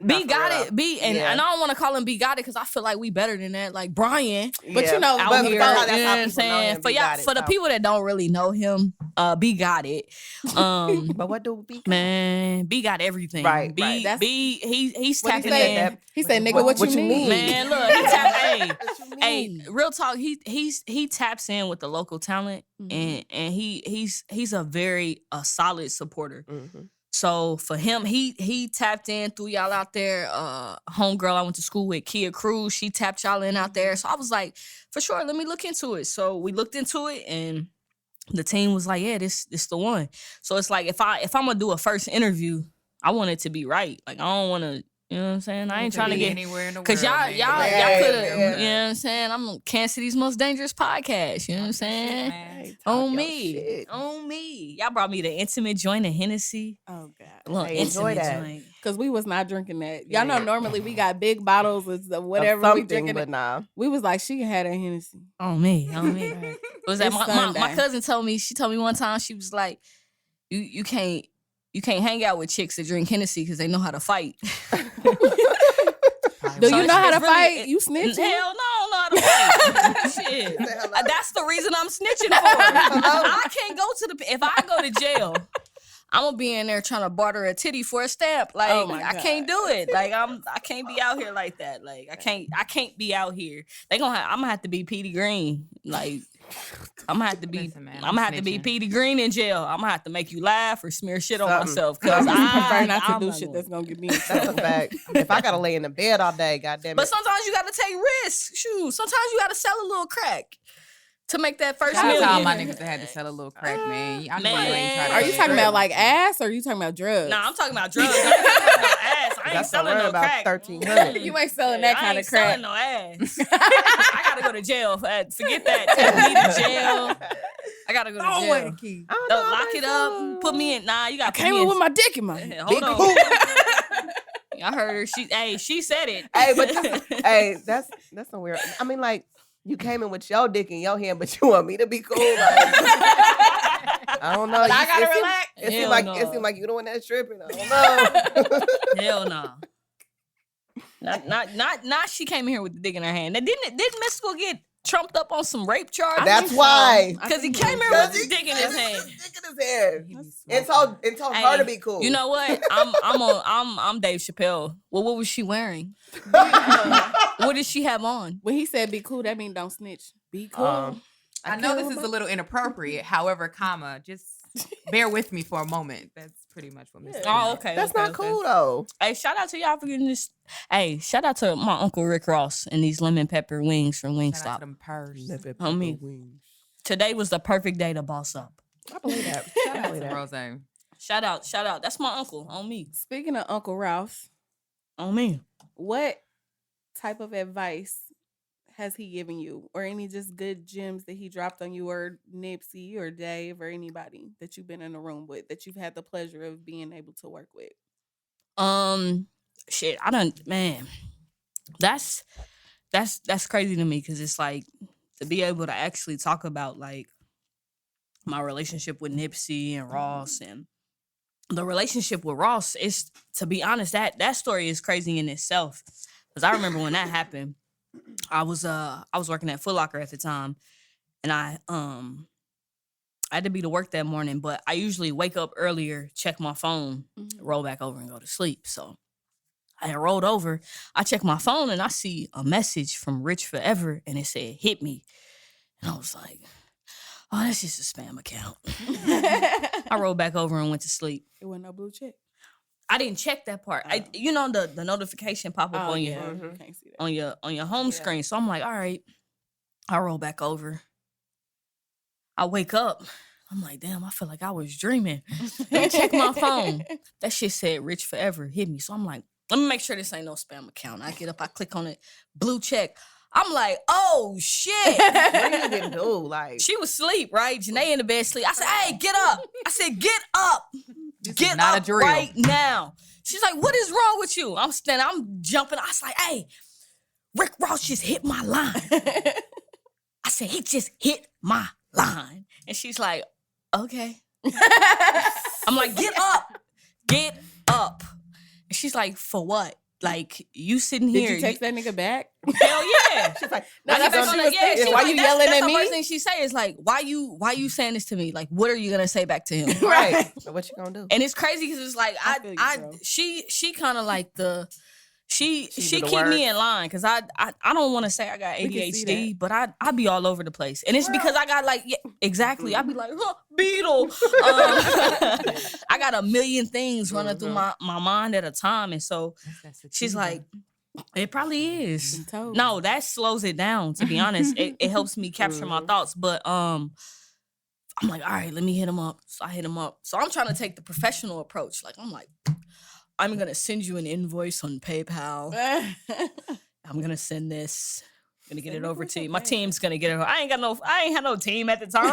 B for Got real. It. B and Yeah. I don't want to call him B Got It because I feel like we better than that. Like Brian But you know, out but here, you that's know how what I'm people know saying? him, For B y'all, Got It, for the so. people that don't really know him, B Got It. But what do we? Man, B got everything. Right, B, right. That's- B, he's What he tapping say? in. He said, "Nigga, what you mean?" Man, look, he tap. What you Hey, mean? real talk. He taps in with the local talent, Mhm. and he's a solid supporter. Mhm. So for him, he tapped in through y'all out there. Homegirl I went to school with, Kia Cruz, she tapped y'all in out there. So I was like, for sure, let me look into it. So we looked into it, and the team was like, yeah, this the one. So it's like if I'm gonna do a first interview, I want it to be right. Like I don't want to, you know what I'm saying? I ain't trying to get anywhere in the world. because y'all man. could Yeah, have, yeah. you know what I'm saying? I'm Kansas City's most dangerous podcast. You know what I'm saying? Man. Hey, talk On your me, shit. on me. Y'all brought me the intimate joint of Hennessy. Oh God. Look, Hey, enjoy intimate that. joint. Because we was not drinking that. Y'all know Yeah. normally we got big bottles of Of whatever we something, drinking. but nah. We was like, she can have that Hennessy. On me, on me. Right. Was that It's my Sunday. cousin told me? She told me one time she was like, "You can't hang out with chicks that drink Hennessy because they know how to fight." Do So you know how to it's really- fight? You snitching? Hell no, I don't know how to fight. That's the reason I'm snitching for. I can't go to if I go to jail, I'm gonna be in there trying to barter a titty for a stamp. Like I can't do it. Like I can't be out here like that. Like I can't be out here. I'm gonna have to be Petey Green. Like I'm gonna have to be Listen, man, I'm gonna have to be Petey Green in jail. I'm gonna have to make you laugh or smear shit on myself. I Cause prefer not to I'm do not shit gonna. that's gonna get me. That's a fact. If I gotta lay in the bed all day, goddamn it. But sometimes you gotta take risks. Shoot, sometimes you gotta sell a little crack to make that first Shout out to all million. my niggas that had to sell a little crack, man. I know you ain't trying to Are do you that. talking about like ass or are you talking about drugs? Nah, I'm talking about drugs. I ain't talking about ass. I ain't That's selling no about crack. 1,300. You ain't selling that kind I of ain't crack. selling no ass. I gotta go to jail. Forget that. Take me to jail. I gotta go to jail. I don't know, Don't lock it up. Put me in. Nah, you got to put Came me in in. with my dick in my hand. Hold on. I heard her. She said it. Hey, but that's some weird. I mean, like, you came in with your dick in your hand, but you want me to be cool. Like, I don't know. But I gotta relax. It Hell seemed like no. it seemed like you the one that's tripping. I don't know. Hell no. Not she came in here with the dick in her hand. Now, didn't Mystical get trumped up on some rape charges? That's why. Because he came here with his dick in his hand. Dick in his hand. And told her to be cool. You know what? I'm Dave Chappelle. Well, what was she wearing? What did she have on? When he said be cool, that means don't snitch. Be cool. I know this is a little inappropriate. However, just bear with me for a moment. That's pretty much what Mr. Oh, okay. That's not cool though. Hey, shout out to y'all for getting this. Hey, shout out to my Uncle Rick Ross and these lemon pepper wings from Shout out Wingstop. to them purrs. Homie. Today was the perfect day to boss up. I believe that. Shout out to Rose. Shout out. That's my uncle on me. Speaking of Uncle Ralph, On me. what type of advice has he given you, or any just good gems that he dropped on you, or Nipsey or Dave or anybody that you've been in a room with that you've had the pleasure of being able to work with? Shit, man. That's crazy to me because it's like to be able to actually talk about like my relationship with Nipsey and Ross, and the relationship with Ross is, to be honest, that story is crazy in itself. Because I remember when that happened, I was working at Foot Locker at the time, and I had to be to work that morning, but I usually wake up earlier, check my phone, roll back over and go to sleep. So I had rolled over, I check my phone and I see a message from Rich Forever and it said, hit me. And I was like, oh, that's just a spam account. I rolled back over and went to sleep. It wasn't no blue check. I didn't check that part. You know the notification pop up on your Can't see that. on your home screen. So I'm like, all right. I roll back over. I wake up. I'm like, damn, I feel like I was dreaming. Let me check my phone. That shit said Rich Forever hit me. So I'm like, let me make sure this ain't no spam account. I get up, I click on it, blue check. I'm like, oh shit. What you didn't do? Like, She was asleep, right? Janae in the bed sleep. I said, hey, get up. I said, get up. Get not a up drill. right now. She's like, what is wrong with you? I'm jumping. I was like, hey, Rick Ross just hit my line. I said, he just hit my line. And she's like, okay. I'm like, get up. Get up. And she's like, for what? Like, you sitting here. Did you text that nigga back? Hell yeah. she's like, Now that's that's what what she she was was thinking. Why you yelling that's at the me? first thing she say is like, why you saying this to me? Like, what are you gonna say back to him? Right. So what you gonna do? And it's crazy because it's like I feel you, bro. she kind of like she do the keep work. me in line because I don't want to say I got We can see ADHD, but I be all over the place, and it's because I got like exactly I be like Beetle. I got a million things running through my mind at a time, and so she's like, it probably is. No, that slows it down. To be honest, it helps me capture my thoughts, but I'm like, all right, let me hit him up. So I hit him up. So I'm trying to take the professional approach. Like, I'm like, I'm going to send you an invoice on PayPal. I'm going to send this. I'm going to get it over to you. My team's going to get it. I ain't had no team at the time.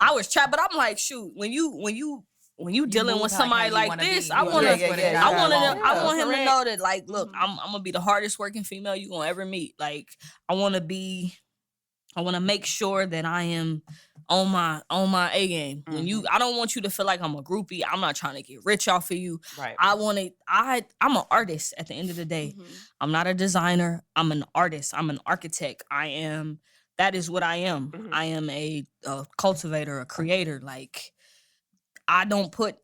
I was trapped, but I'm like, shoot, when you dealing move with how somebody you like wanna this, be. I want to Yeah. I want him to Correct. know that, like, look, I'm going to be the hardest working female you going to ever meet. Like, I want to make sure that I am on my A game. When I don't want you to feel like I'm a groupie. I'm not trying to get rich off of you. Right. I'm an artist at the end of the day. I'm not a designer. I'm an artist. I'm an architect. that is what I am. Mhm. I am a cultivator, a creator. Like,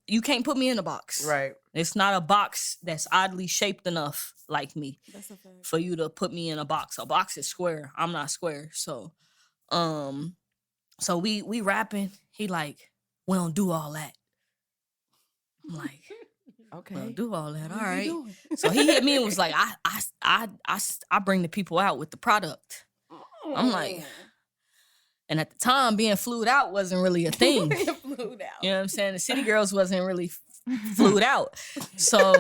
you can't put me in a box. Right. It's not a box that's oddly shaped enough like me That's a fact. for you to put me in a box. A box is square. I'm not square. So we rapping. He like, we don't do all that. I'm like, Okay. we don't do all that. All What you right. doing? So he hit me and was like, I bring the people out with the product. I'm like, and at the time, being flued out wasn't really a thing. You Flued out. know what I'm saying? The city girls wasn't really flued out. So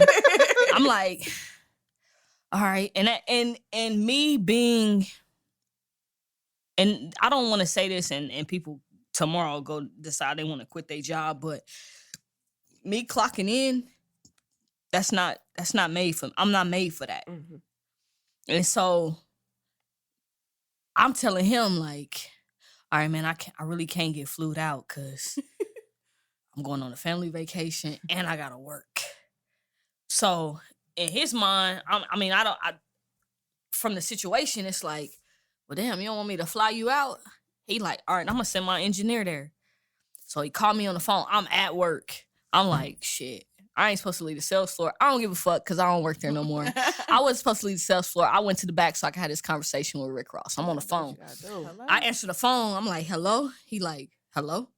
I'm like, all right. And me being, and I don't want to say this and people tomorrow go decide they want to quit their job, but me clocking in, that's not made for, I'm not made for that. Mm-hmm. And so I'm telling him like, all right, man, I really can't get flued out because I'm going on a family vacation and I gotta work. So in his mind, from the situation, it's like, well, damn, you don't want me to fly you out? He like, all right, I'm gonna send my engineer there. So he called me on the phone. I'm at work. I'm like, shit, I ain't supposed to leave the sales floor. I don't give a fuck because I don't work there no more. I wasn't supposed to leave the sales floor. I went to the back so I could have this conversation with Rick Ross. I'm on the phone. I answer the phone. I'm like, hello? He like, hello?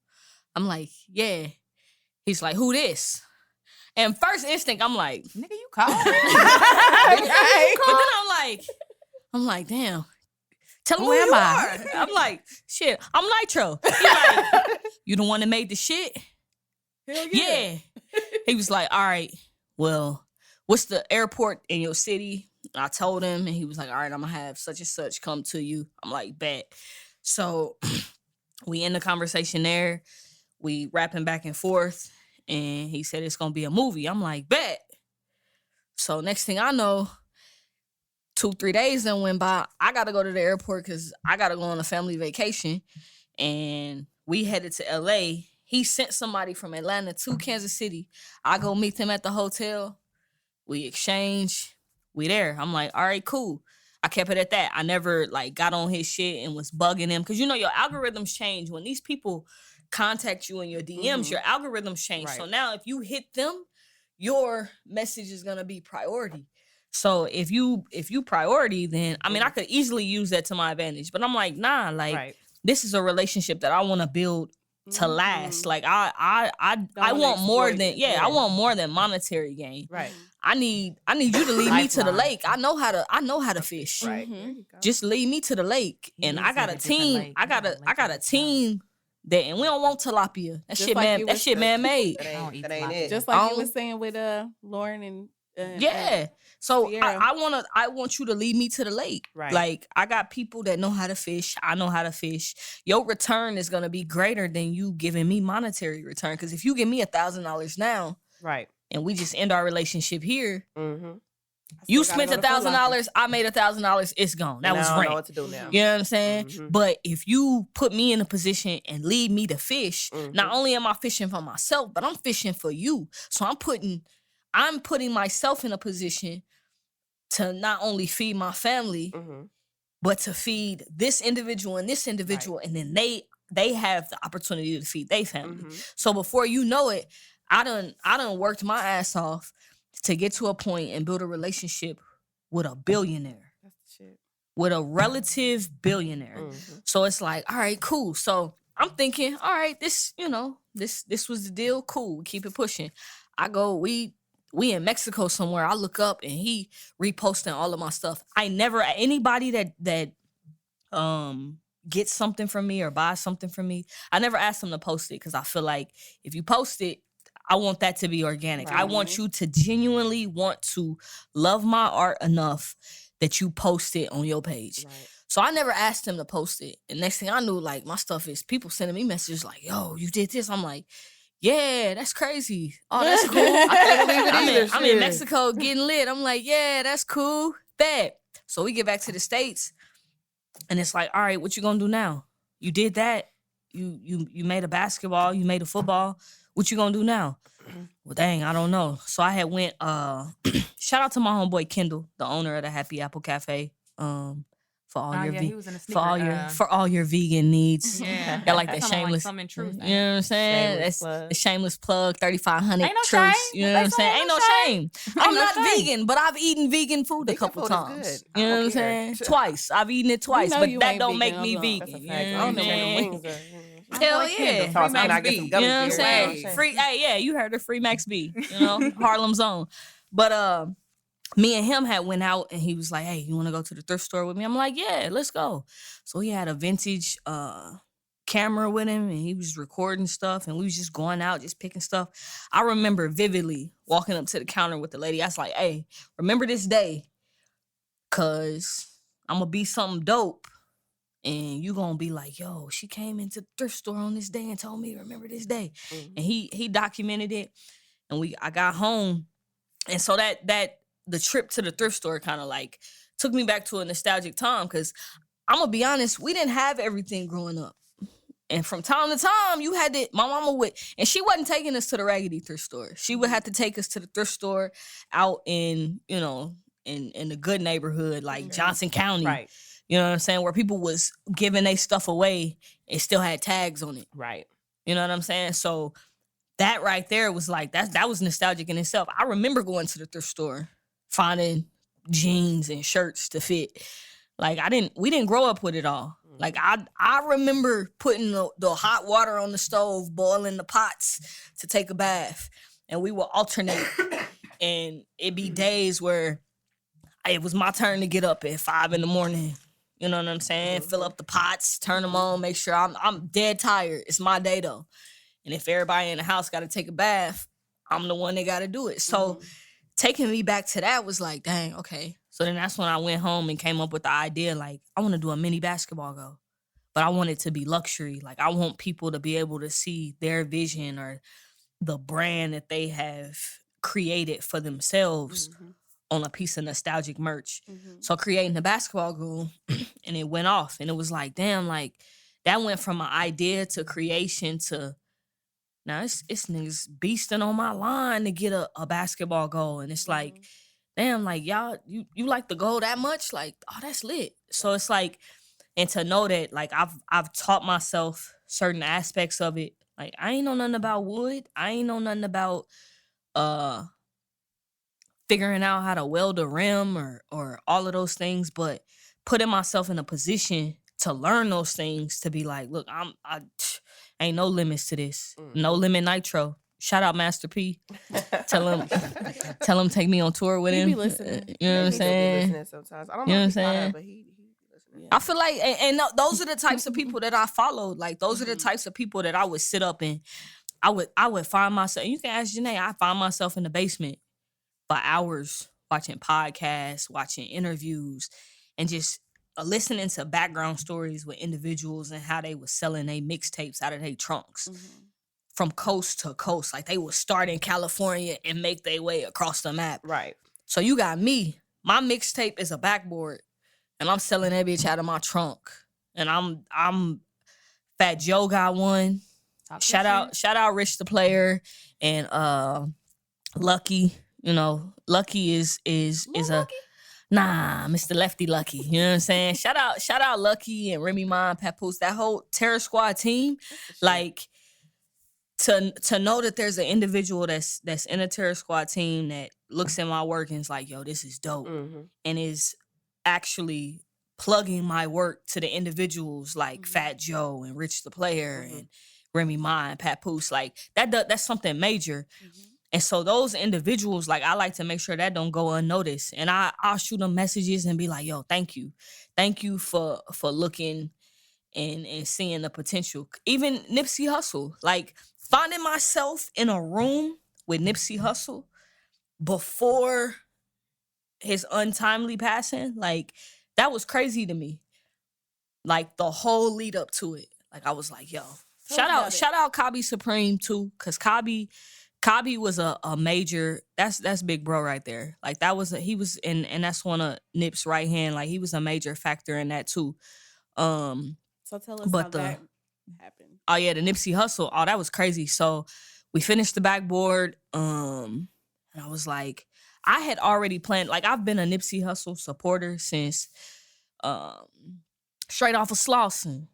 I'm like, yeah. He's like, who this? And first instinct, I'm like, nigga, you called. But then I'm like, damn. Tell him who you are. I'm like, shit, I'm Nitro. He like, you the one that made the shit? Hell Yeah. He was like, all right, well, what's the airport in your city? I told him, and he was like, all right, I'm going to have such and such come to you. I'm like, bet. So we end the conversation there. We rapping back and forth, and he said it's going to be a movie. I'm like, bet. So next thing I know, 2-3 days then went by. I got to go to the airport because I got to go on a family vacation, and we headed to L.A., He sent somebody from Atlanta to Kansas City. I go meet them at the hotel. We exchange. We there. I'm like, all right, cool. I kept it at that. I never like got on his shit and was bugging him. Cause you know your algorithms change. When these people contact you in your DMs, your algorithms change. Right. So now if you hit them, your message is gonna be priority. So if you priority, then I mean I could easily use that to my advantage. But I'm like, nah, like this is a relationship that I wanna build to last. Like I want more than I want more than monetary gain. Right. I need you to lead me to the lake. I know how to fish. Right. Just lead me to the lake. And I got a team. I got a team that, and we don't want tilapia. That shit man made. That ain't it. Just like you were saying with Lauren and So I want you to lead me to the lake. Right. Like I got people that know how to fish. I know how to fish. Your return is gonna be greater than you giving me monetary return. Because if you give me $1,000 now, right, and we just end our relationship here, you spent $1,000. I made $1,000. It's gone. That was rent. I know what to do now. You know what I'm saying? But if you put me in a position and lead me to fish, not only am I fishing for myself, but I'm fishing for you. So I'm putting myself in a position to not only feed my family, but to feed this individual and this individual, and then they have the opportunity to feed their family. So before you know it, I done worked my ass off to get to a point and build a relationship with a billionaire. That's the shit. With a relative billionaire. So it's like, all right, cool. So I'm thinking, all right, this was the deal. Cool, we keep it pushing. We in Mexico somewhere. I look up and he reposting all of my stuff. I never, anybody that gets something from me or buys something from me, I never ask them to post it because I feel like if you post it, I want that to be organic. Right. I want you to genuinely want to love my art enough that you post it on your page. Right. So I never asked them to post it. And next thing I knew, like my stuff is people sending me messages like, yo, you did this. I'm like, yeah, that's crazy. Oh, that's cool. I can't believe it either. I'm in Mexico getting lit. I'm like, yeah, that's cool. Bet. So we get back to the States, and it's like, all right, what you gonna do now? You did that. You made a basketball. You made a football. What you gonna do now? Well, dang, I don't know. So I had went. Shout out to my homeboy Kendall, the owner of the Happy Apple Cafe. for all your he was in a for all sneaker, your for all your vegan needs. Yeah, Got like that sounded shameless. Like some truth. You know what I'm saying? Shameless That's plug. the shameless plug. 3,500 Ain't no truths. shame. You know what I'm saying? Ain't no shame. I'm no not shame. vegan, but I've eaten vegan food a Vegan couple food is times. good. You know I what I'm don't care. saying? Twice. I've eaten it twice, know but you that ain't don't make vegan, me I'm not. vegan. That's a You fact. know I don't what know I'm where the saying? wings are. Hell boy yeah. Kendall. Talk Free about, can I Max get some B. You gummy know what I'm bears? saying? Yeah. Free, hey, yeah, you heard of Free Max B. You know, Harlem Zone. But me and him had went out and he was like, hey, you want to go to the thrift store with me? I'm like, yeah, let's go. So he had a vintage camera with him and he was recording stuff and we was just going out, just picking stuff. I remember vividly walking up to the counter with the lady. I was like, hey, remember this day because I'm going to be something dope. And you gonna be like, yo, she came into the thrift store on this day and told me to remember this day. Mhm. And he documented it. And I got home. And so that the trip to the thrift store kind of like took me back to a nostalgic time. Cause I'm gonna be honest, we didn't have everything growing up. And from time to time, you had to, my mama would, and she wasn't taking us to the Raggedy thrift store. She would have to take us to the thrift store out in, you know, in the good neighborhood, like Johnson County. Right. You know what I'm saying? Where people was giving their stuff away and still had tags on it. Right. You know what I'm saying? So that right there was like, that was nostalgic in itself. I remember going to the thrift store, finding jeans and shirts to fit. Like we didn't grow up with it all. Like I remember putting the hot water on the stove, boiling the pots to take a bath. And we would alternate. And it'd be days where it was my turn to get up at 5 a.m. You know what I'm saying? Fill up the pots, turn them on, make sure I'm dead tired. It's my day though. And if everybody in the house got to take a bath, I'm the one that got to do it. So taking me back to that was like, dang, okay. So then that's when I went home and came up with the idea, like, I want to do a mini basketball goal. But I want it to be luxury. Like, I want people to be able to see their vision or the brand that they have created for themselves on a piece of nostalgic merch. So creating the basketball goal, and it went off. And it was like, damn, like, that went from an idea to creation to, now it's niggas beasting on my line to get a basketball goal. And it's like, damn, like, y'all, you like the goal that much? Like, oh, that's lit. So it's like, and to know that, like, I've taught myself certain aspects of it. Like, I ain't know nothing about wood. I ain't know nothing about figuring out how to weld a rim or all of those things, but putting myself in a position to learn those things, to be like, look, I ain't no limits to this. No limit Nitro. Shout out Master P. Tell him take me on tour with him. He be listening. You know what I'm saying? Listening sometimes. I don't You know know if what I'm he caught saying? up, but he listening. I feel like, and those are the types of people that I followed. Like, those are the types of people that I would sit up and I would find myself. You can ask Janae. I find myself in the basement for hours watching podcasts, watching interviews, and just listening to background stories with individuals and how they were selling their mixtapes out of their trunks from coast to coast. Like, they would start in California and make their way across the map. Right. So you got me. My mixtape is a backboard, and I'm selling that bitch out of my trunk. And I'm Fat Joe got one. Shout out Rich the Player and Lucky. You know, Lucky is a Mr. Lefty Lucky. You know what I'm saying? Shout out Lucky and Remy Ma and Papoose. That whole Terror Squad team. Like, to know that there's an individual that's in a Terror Squad team that looks at my work and is like, yo, this is dope. And is actually plugging my work to the individuals like Fat Joe and Rich the Player and Remy Ma and Papoose. Like, that's something major. And so those individuals, like, I like to make sure that don't go unnoticed. And I'll shoot them messages and be like, yo, thank you. Thank you for looking and seeing the potential. Even Nipsey Hussle, like, finding myself in a room with Nipsey Hussle before his untimely passing, like, that was crazy to me. Like, the whole lead up to it. Like, I was like, yo, shout out Kabi Supreme too, because Kabi was a major, that's big bro right there. Like, he was and that's one of Nip's right hand. Like, he was a major factor in that too. So tell us how that happened. Oh yeah, the Nipsey Hussle. Oh, that was crazy. So we finished the backboard. And I was like, I had already planned, like, I've been a Nipsey Hussle supporter since straight off of Slauson.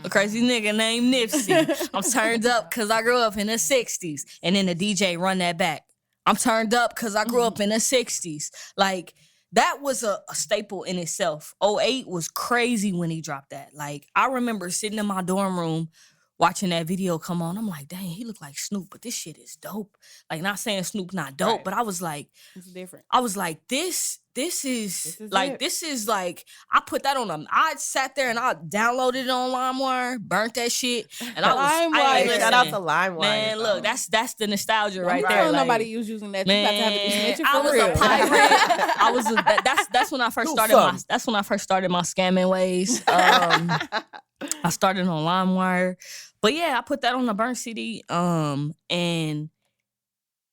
A crazy nigga named Nipsey. I'm turned up because I grew up in the 60s. And then the DJ run that back. I'm turned up because I grew up in the 60s. Like, that was a staple in itself. 08 was crazy when he dropped that. Like, I remember sitting in my dorm room watching that video come on. I'm like, dang, he look like Snoop, but this shit is dope. Like, not saying Snoop not dope, but I was like, it's different. I was like, this is like, I put that on I sat there and I downloaded it on LimeWire, burnt that shit, and Shout out to LimeWire. Man, look, that's the nostalgia right You there. don't Like, nobody using that. man, You about to have to be snitching I for was real. a pirate. I was that's when I first started that's when I first started my scamming ways. I started on LimeWire. But yeah, I put that on the burnt CD. And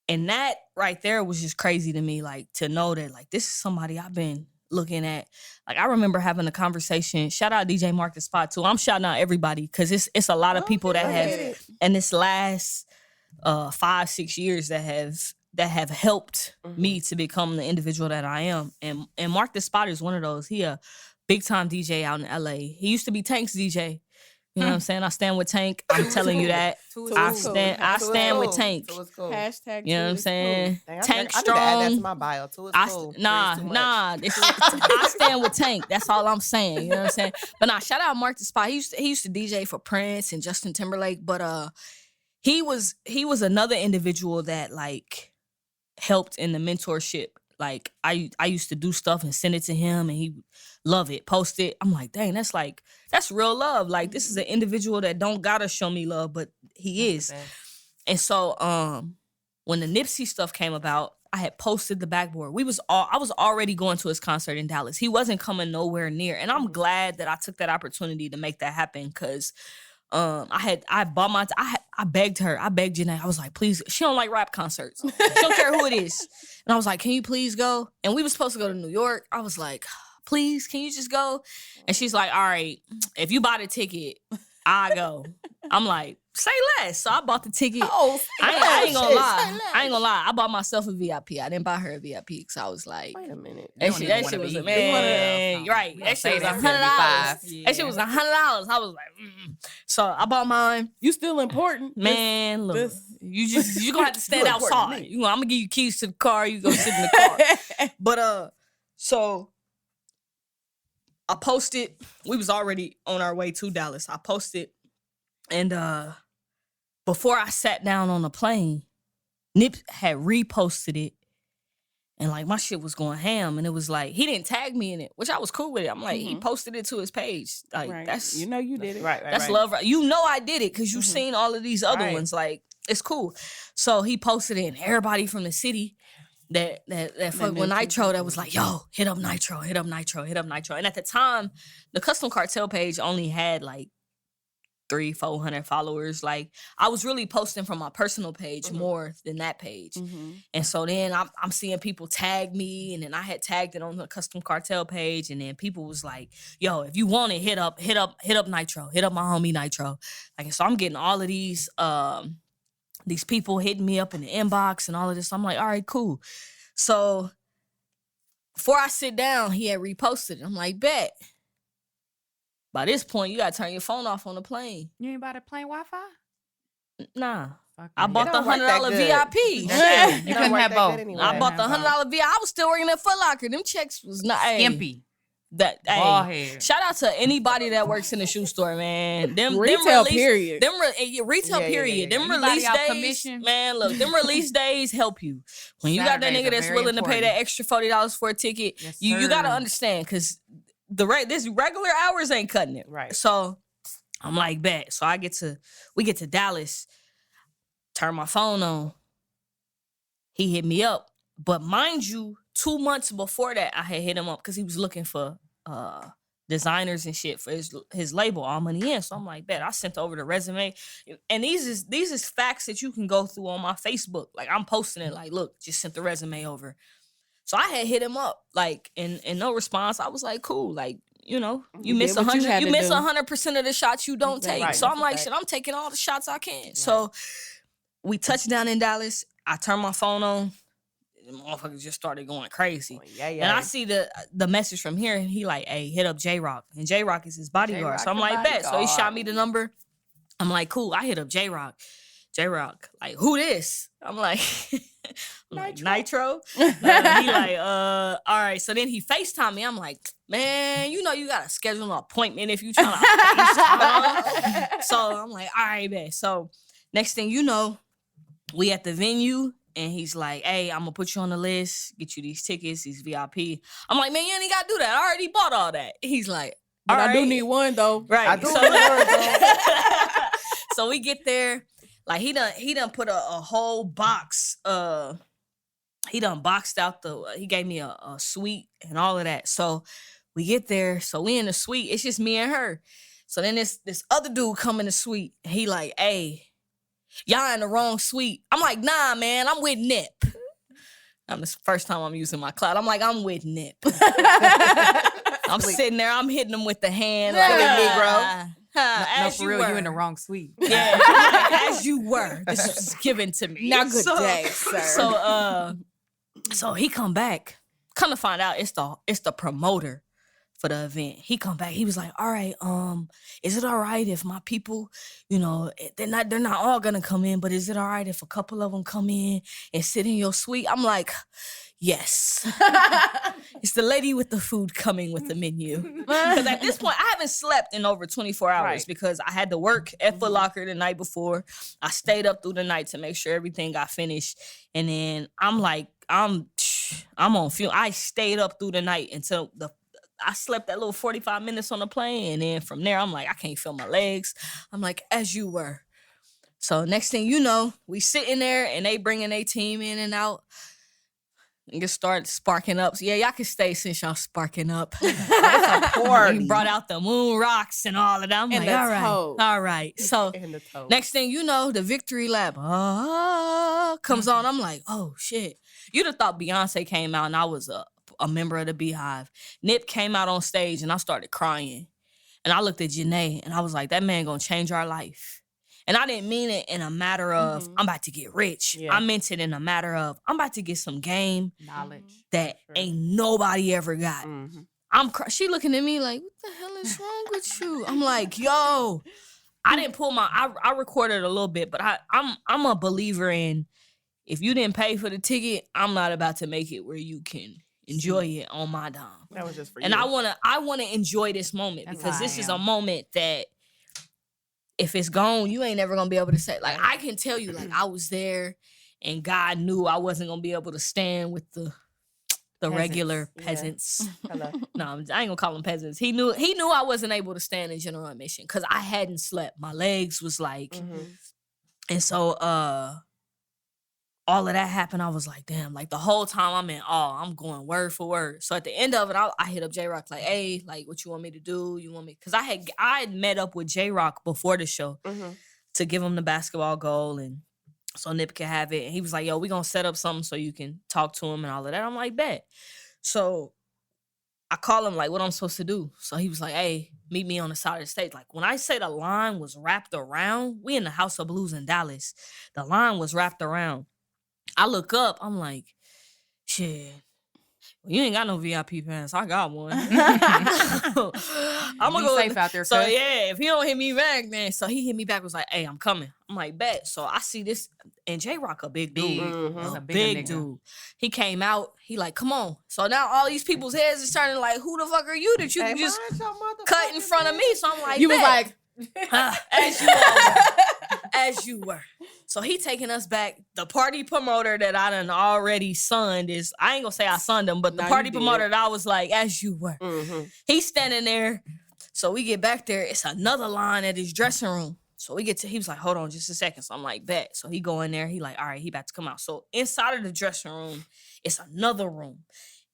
that right there was just crazy to me, like, to know that, like, this is somebody I've been looking at. Like, I remember having a conversation. Shout out DJ Mark the Spot, too. I'm shouting out everybody because it's a lot of people that have, in this last 5-6 years that have helped me to become the individual that I am. And Mark the Spot is one of those. He a big-time DJ out in LA. He used to be Tank's DJ. You know what I'm saying? I stand with Tank. I'm telling you that. I stand with Tank. Hashtag you know what I'm saying? Dang, Tank I strong. need to add that to my bio. Too is cool. I stand with Tank. That's all I'm saying. You know what I'm saying? But nah, shout out Mark the Spot. He used to DJ for Prince and Justin Timberlake. But he was another individual that, like, helped in the mentorship. Like, I used to do stuff and send it to him, and he love it, post it. I'm like, dang, that's real love. Like, this is an individual that don't gotta show me love, but he is. And so when the Nipsey stuff came about, I had posted the backboard. I was already going to his concert in Dallas. He wasn't coming nowhere near. And I'm glad that I took that opportunity to make that happen, because I begged her. I begged Janae. I was like, please. She don't like rap concerts. She don't care who it is. And I was like, can you please go? And we were supposed to go to New York. I was like, please, can you just go? And she's like, all right, if you buy the ticket, I go. I'm like, say less. So I bought the ticket. I ain't gonna lie. I bought myself a VIP. I didn't buy her a VIP because I was like, wait a minute. That shit was a man. Right. That shit was $100. That shit was $100. I was like, So I bought mine. You still important. Man, look. You gonna have to stand outside. I'm gonna give you keys to the car. You go sit in the car. But so I posted. We was already on our way to Dallas. I posted, and before I sat down on the plane, Nip had reposted it, and like my shit was going ham, and it was like he didn't tag me in it, which I was cool with it. I'm like, he posted it to his page. Like that's you did it. Right. That's love. You know I did it because you've seen all of these other ones. Like, it's cool. So he posted it, and everybody from the city that fuck with Nitro, that was like, yo, hit up Nitro. And at the time, the Kustom Cartel page only had like 300-400 followers. Like, I was really posting from my personal page more than that page. And so then I'm seeing people tag me, and then I had tagged it on the Kustom Cartel page, and then people was like, yo, if you want it, hit up Nitro. Hit up my homie Nitro. Like, so I'm getting all of these people hitting me up in the inbox and all of this. I'm like, all right, cool. So before I sit down, he had reposted it. I'm like, bet. By this point, you gotta turn your phone off on the plane. You ain't about to plane Wi-Fi? Nah. I bought the $100 VIP. You couldn't have both. I bought the $100 VIP. I was still working at Foot Locker. Them checks was not skimpy. Shout out to anybody that works in the shoe store, man. Retail period. Retail period. Them release days, man. Look, them release days help you. When you got that nigga that's willing to pay that extra $40 for a ticket, you gotta understand, because this regular hours ain't cutting it. Right. So I'm like, bet. So we get to Dallas, turn my phone on. He hit me up. But mind you, 2 months before that, I had hit him up because he was looking for designers and shit for his label, All Money In. So I'm like, bet. I sent over the resume. And these is facts that you can go through on my Facebook. Like, I'm posting it like, look, just sent the resume over. So I had hit him up, like, and no response. I was like, cool, like, you know, you miss 100% of the shots you don't take. Right, so I'm like, shit, I'm taking all the shots I can. Right. So we touched down in Dallas. I turned my phone on. the motherfuckers just started going crazy. Oh, yeah. And I see the message from here, and he like, hey, hit up J-Rock. And J-Rock is his bodyguard. So I'm like, bet. So he shot me the number. I'm like, cool. I hit up J-Rock. J-Rock, like, who this? I'm like, Nitro. He like, all right. So then he FaceTime me. I'm like, man, you know you got to schedule an appointment if you trying to FaceTime. So I'm like, all right, man. So next thing you know, we at the venue, and he's like, hey, I'm going to put you on the list, get you these tickets, these VIP. I'm like, man, you ain't got to do that. I already bought all that. He's like, but I do need one, though. Right. I do need one, though. So we get there. Like, he done put a whole box. He done boxed out he gave me a suite and all of that. So we get there. So we in the suite. It's just me and her. So then this other dude come in the suite. He like, hey, y'all in the wrong suite. I'm like, nah, man, I'm with Nip. The first time I'm using my cloud. I'm like, I'm with Nip. I'm sitting there. I'm hitting him with the hand. Like, Negro. No, for real, you in the wrong suite. Yeah, as you were. This was given to me. Now, good day, sir. So he come back. Come to find out, it's the promoter for the event. He come back. He was like, all right, is it all right if my people, you know, they're not all gonna come in, but is it all right if a couple of them come in and sit in your suite? I'm like, yes. It's the lady with the food coming with the menu. Because at this point, I haven't slept in over 24 hours because I had to work at Foot Locker the night before. I stayed up through the night to make sure everything got finished. And then I'm like, I'm on fuel. I stayed up through the night until I slept that little 45 minutes on the plane. And then from there, I'm like, I can't feel my legs. I'm like, as you were. So next thing you know, we sitting there and they bringing their team in and out. And just start sparking up. So yeah, y'all can stay since y'all sparking up. We brought out the moon rocks and all of that. I'm like, all right. So next thing you know, the victory lap comes on. I'm like, oh shit. You'd have thought Beyonce came out and I was a member of the Beehive. Nip came out on stage and I started crying. And I looked at Janae and I was like, that man gonna change our life. And I didn't mean it in a matter of, I'm about to get rich. Yeah. I meant it in a matter of, I'm about to get some game knowledge that ain't nobody ever got. She looking at me like, what the hell is wrong with you? I'm like, yo, I didn't pull I recorded a little bit, but I'm a believer in, if you didn't pay for the ticket, I'm not about to make it where you can enjoy it on my dime. That was just for and you. I wanna enjoy this moment because this is a moment that, if it's gone, you ain't never gonna be able to say. Like, I can tell you, like, I was there and God knew I wasn't gonna be able to stand with the regular peasants. Yeah. No, I ain't gonna call them peasants. He knew I wasn't able to stand in general admission because I hadn't slept. My legs was like, and so all of that happened. I was like, damn, like the whole time I'm in awe. I'm going word for word. So at the end of it, I hit up J-Rock like, hey, like, what you want me to do? You want me? Because I had met up with J-Rock before the show to give him the basketball goal and so Nip can have it. And he was like, yo, we gonna set up something so you can talk to him and all of that. I'm like, bet. So I call him like, what I'm supposed to do? So he was like, hey, meet me on the side of the stage. Like, when I say the line was wrapped around, we in the House of Blues in Dallas. The line was wrapped around. I look up, I'm like, shit, you ain't got no VIP pass. I got one. I'm gonna go safe out there. So yeah, if he don't hit me back, man. So he hit me back, was like, hey, I'm coming. I'm like, bet. So I see this, and J-Rock a big dude. A big dude. He came out, he like, come on. So now all these people's heads is turning like, who the fuck are you that you can just cut in front of me? So I'm like, you was like, as you were. So he taking us back. The party promoter that I done already sunned is, I ain't gonna say I sunned him, but the party promoter that I was like, as you were. He's standing there. So we get back there. It's another line at his dressing room. So he was like, hold on just a second. So I'm like, bet. So he go in there. He like, all right, he about to come out. So inside of the dressing room, it's another room.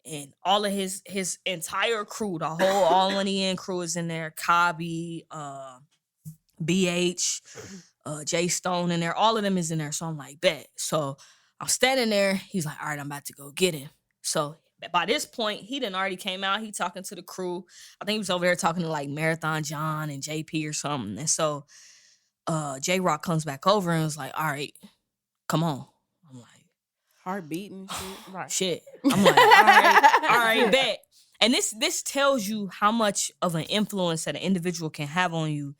And all of his entire crew, the whole All Money In crew is in there. Cobby, BH, Jay Stone in there. All of them is in there. So I'm like, bet. So I'm standing there. He's like, all right, I'm about to go get him. So by this point, he done already came out. He talking to the crew. I think he was over there talking to like Marathon John and JP or something. And so J-Rock comes back over and was like, all right, come on. I'm like, Heart beating and shit. Right. Shit. I'm like, all right, bet. And this tells you how much of an influence that an individual can have on you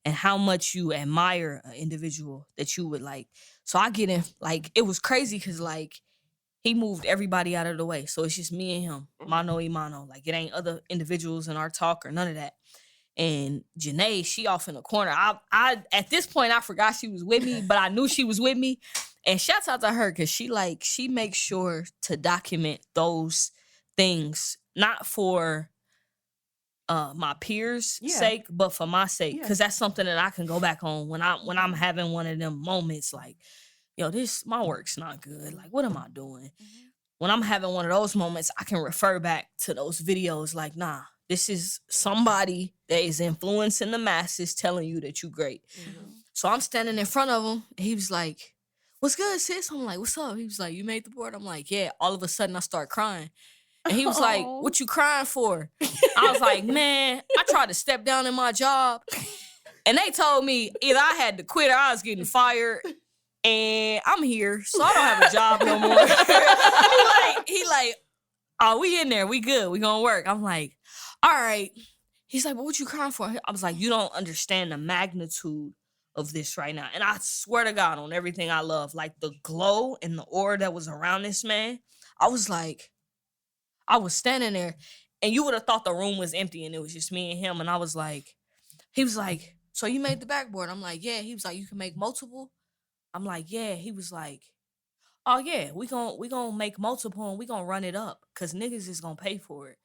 and how much you admire an individual that you would like. So I get in, like, it was crazy because, like, he moved everybody out of the way. So it's just me and him, mano y mano. Like, it ain't other individuals in our talk or none of that. And Janae, she off in the corner. I at this point, I forgot she was with me, but I knew she was with me. And shouts out to her because she makes sure to document those things, not for my peers' sake, but for my sake. Because that's something that I can go back on when I'm having one of them moments like, yo, my work's not good. Like, what am I doing? When I'm having one of those moments, I can refer back to those videos like, nah, this is somebody that is influencing the masses telling you that you great. So I'm standing in front of him. And he was like, what's good, sis? I'm like, what's up? He was like, you made the board? I'm like, yeah. All of a sudden, I start crying. And he was like, what you crying for? I was like, man, I tried to step down in my job. And they told me either I had to quit or I was getting fired. And I'm here, so I don't have a job no more. he like, oh, we in there. We good. We gonna work. I'm like, all right. He's like, but what you crying for? I was like, you don't understand the magnitude of this right now. And I swear to God on everything I love, like the glow and the aura that was around this man, I was standing there and you would have thought the room was empty and it was just me and him. And I was like, he was like, so you made the backboard? I'm like, yeah. He was like, you can make multiple? I'm like, yeah. He was like, oh yeah, we gonna make multiple and we gonna run it up because niggas is gonna pay for it.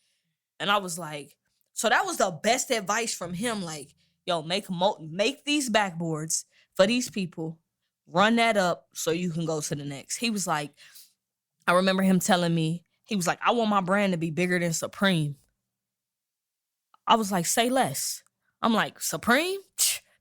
And I was like, so that was the best advice from him. Like, yo, make these backboards for these people, run that up so you can go to the next. He was like, I remember him telling me, he was like, I want my brand to be bigger than Supreme. I was like, say less. I'm like, Supreme?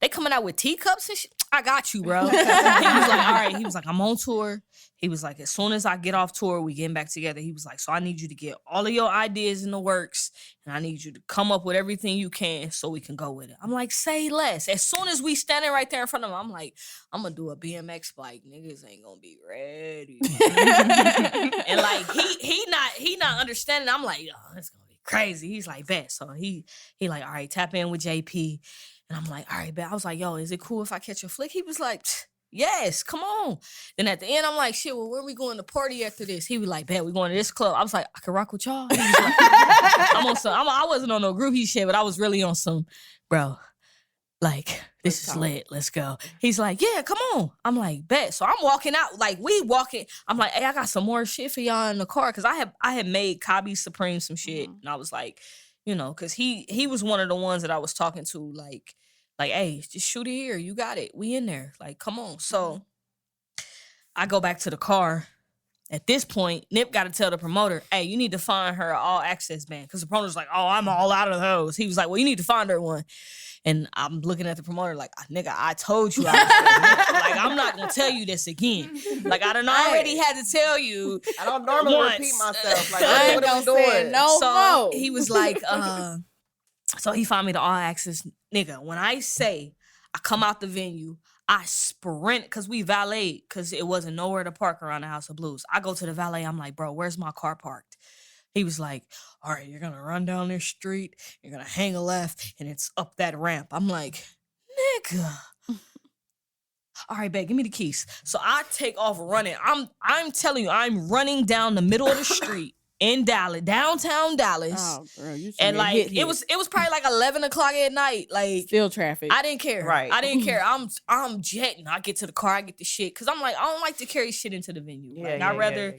They coming out with teacups and shit? I got you, bro. He was like, all right. He was like, I'm on tour. He was like, as soon as I get off tour, we getting back together. He was like, so I need you to get all of your ideas in the works, and I need you to come up with everything you can so we can go with it. I'm like, say less. As soon as we standing right there in front of him, I'm like, I'm gonna do a BMX bike. Niggas ain't gonna be ready. And like he not understanding. I'm like, oh, it's gonna be crazy. He's like, bet. So he like, all right, tap in with JP. And I'm like, all right, bet. I was like, yo, is it cool if I catch a flick? He was like, yes, come on. Then at the end, I'm like, shit, well, where we going to party after this? He was like, bet, we going to this club. I was like, I can rock with y'all. He was like, I wasn't on no groupie shit, but I was really on some, bro, like, this is lit. Let's go. He's like, yeah, come on. I'm like, bet. So I'm walking out, like, we walking. I'm like, hey, I got some more shit for y'all in the car. Because I had made Kabi Supreme some shit. And I was like, you know, because he was one of the ones that I was talking to, like, hey, just shoot it here. You got it. We in there. Like, come on. So I go back to the car. At this point, Nip got to tell the promoter, hey, you need to find her an all-access band. Because the promoter's like, oh, I'm all out of those. He was like, well, you need to find her one. And I'm looking at the promoter like, nigga, I told you I was like, I'm not going to tell you this again. Like, I done already had to tell you. I don't normally repeat myself. Like, I what are we doing? No, he was like, so he found me the all-access. Nigga, when I say I come out the venue, I sprint, because we valet, because it wasn't nowhere to park around the House of Blues. I go to the valet. I'm like, bro, where's my car parked? He was like, all right, you're going to run down this street. You're going to hang a left, and it's up that ramp. I'm like, nigga. All right, babe, give me the keys. So I take off running. I'm telling you, I'm running down the middle of the street in Dallas, downtown Dallas. Oh, girl, you and like hit. it was probably like 11 o'clock at night. Like, still traffic. I didn't care. Right. I didn't care. I'm jetting. I get to the car, I get the shit. Cause I'm like, I don't like to carry shit into the venue. I'd rather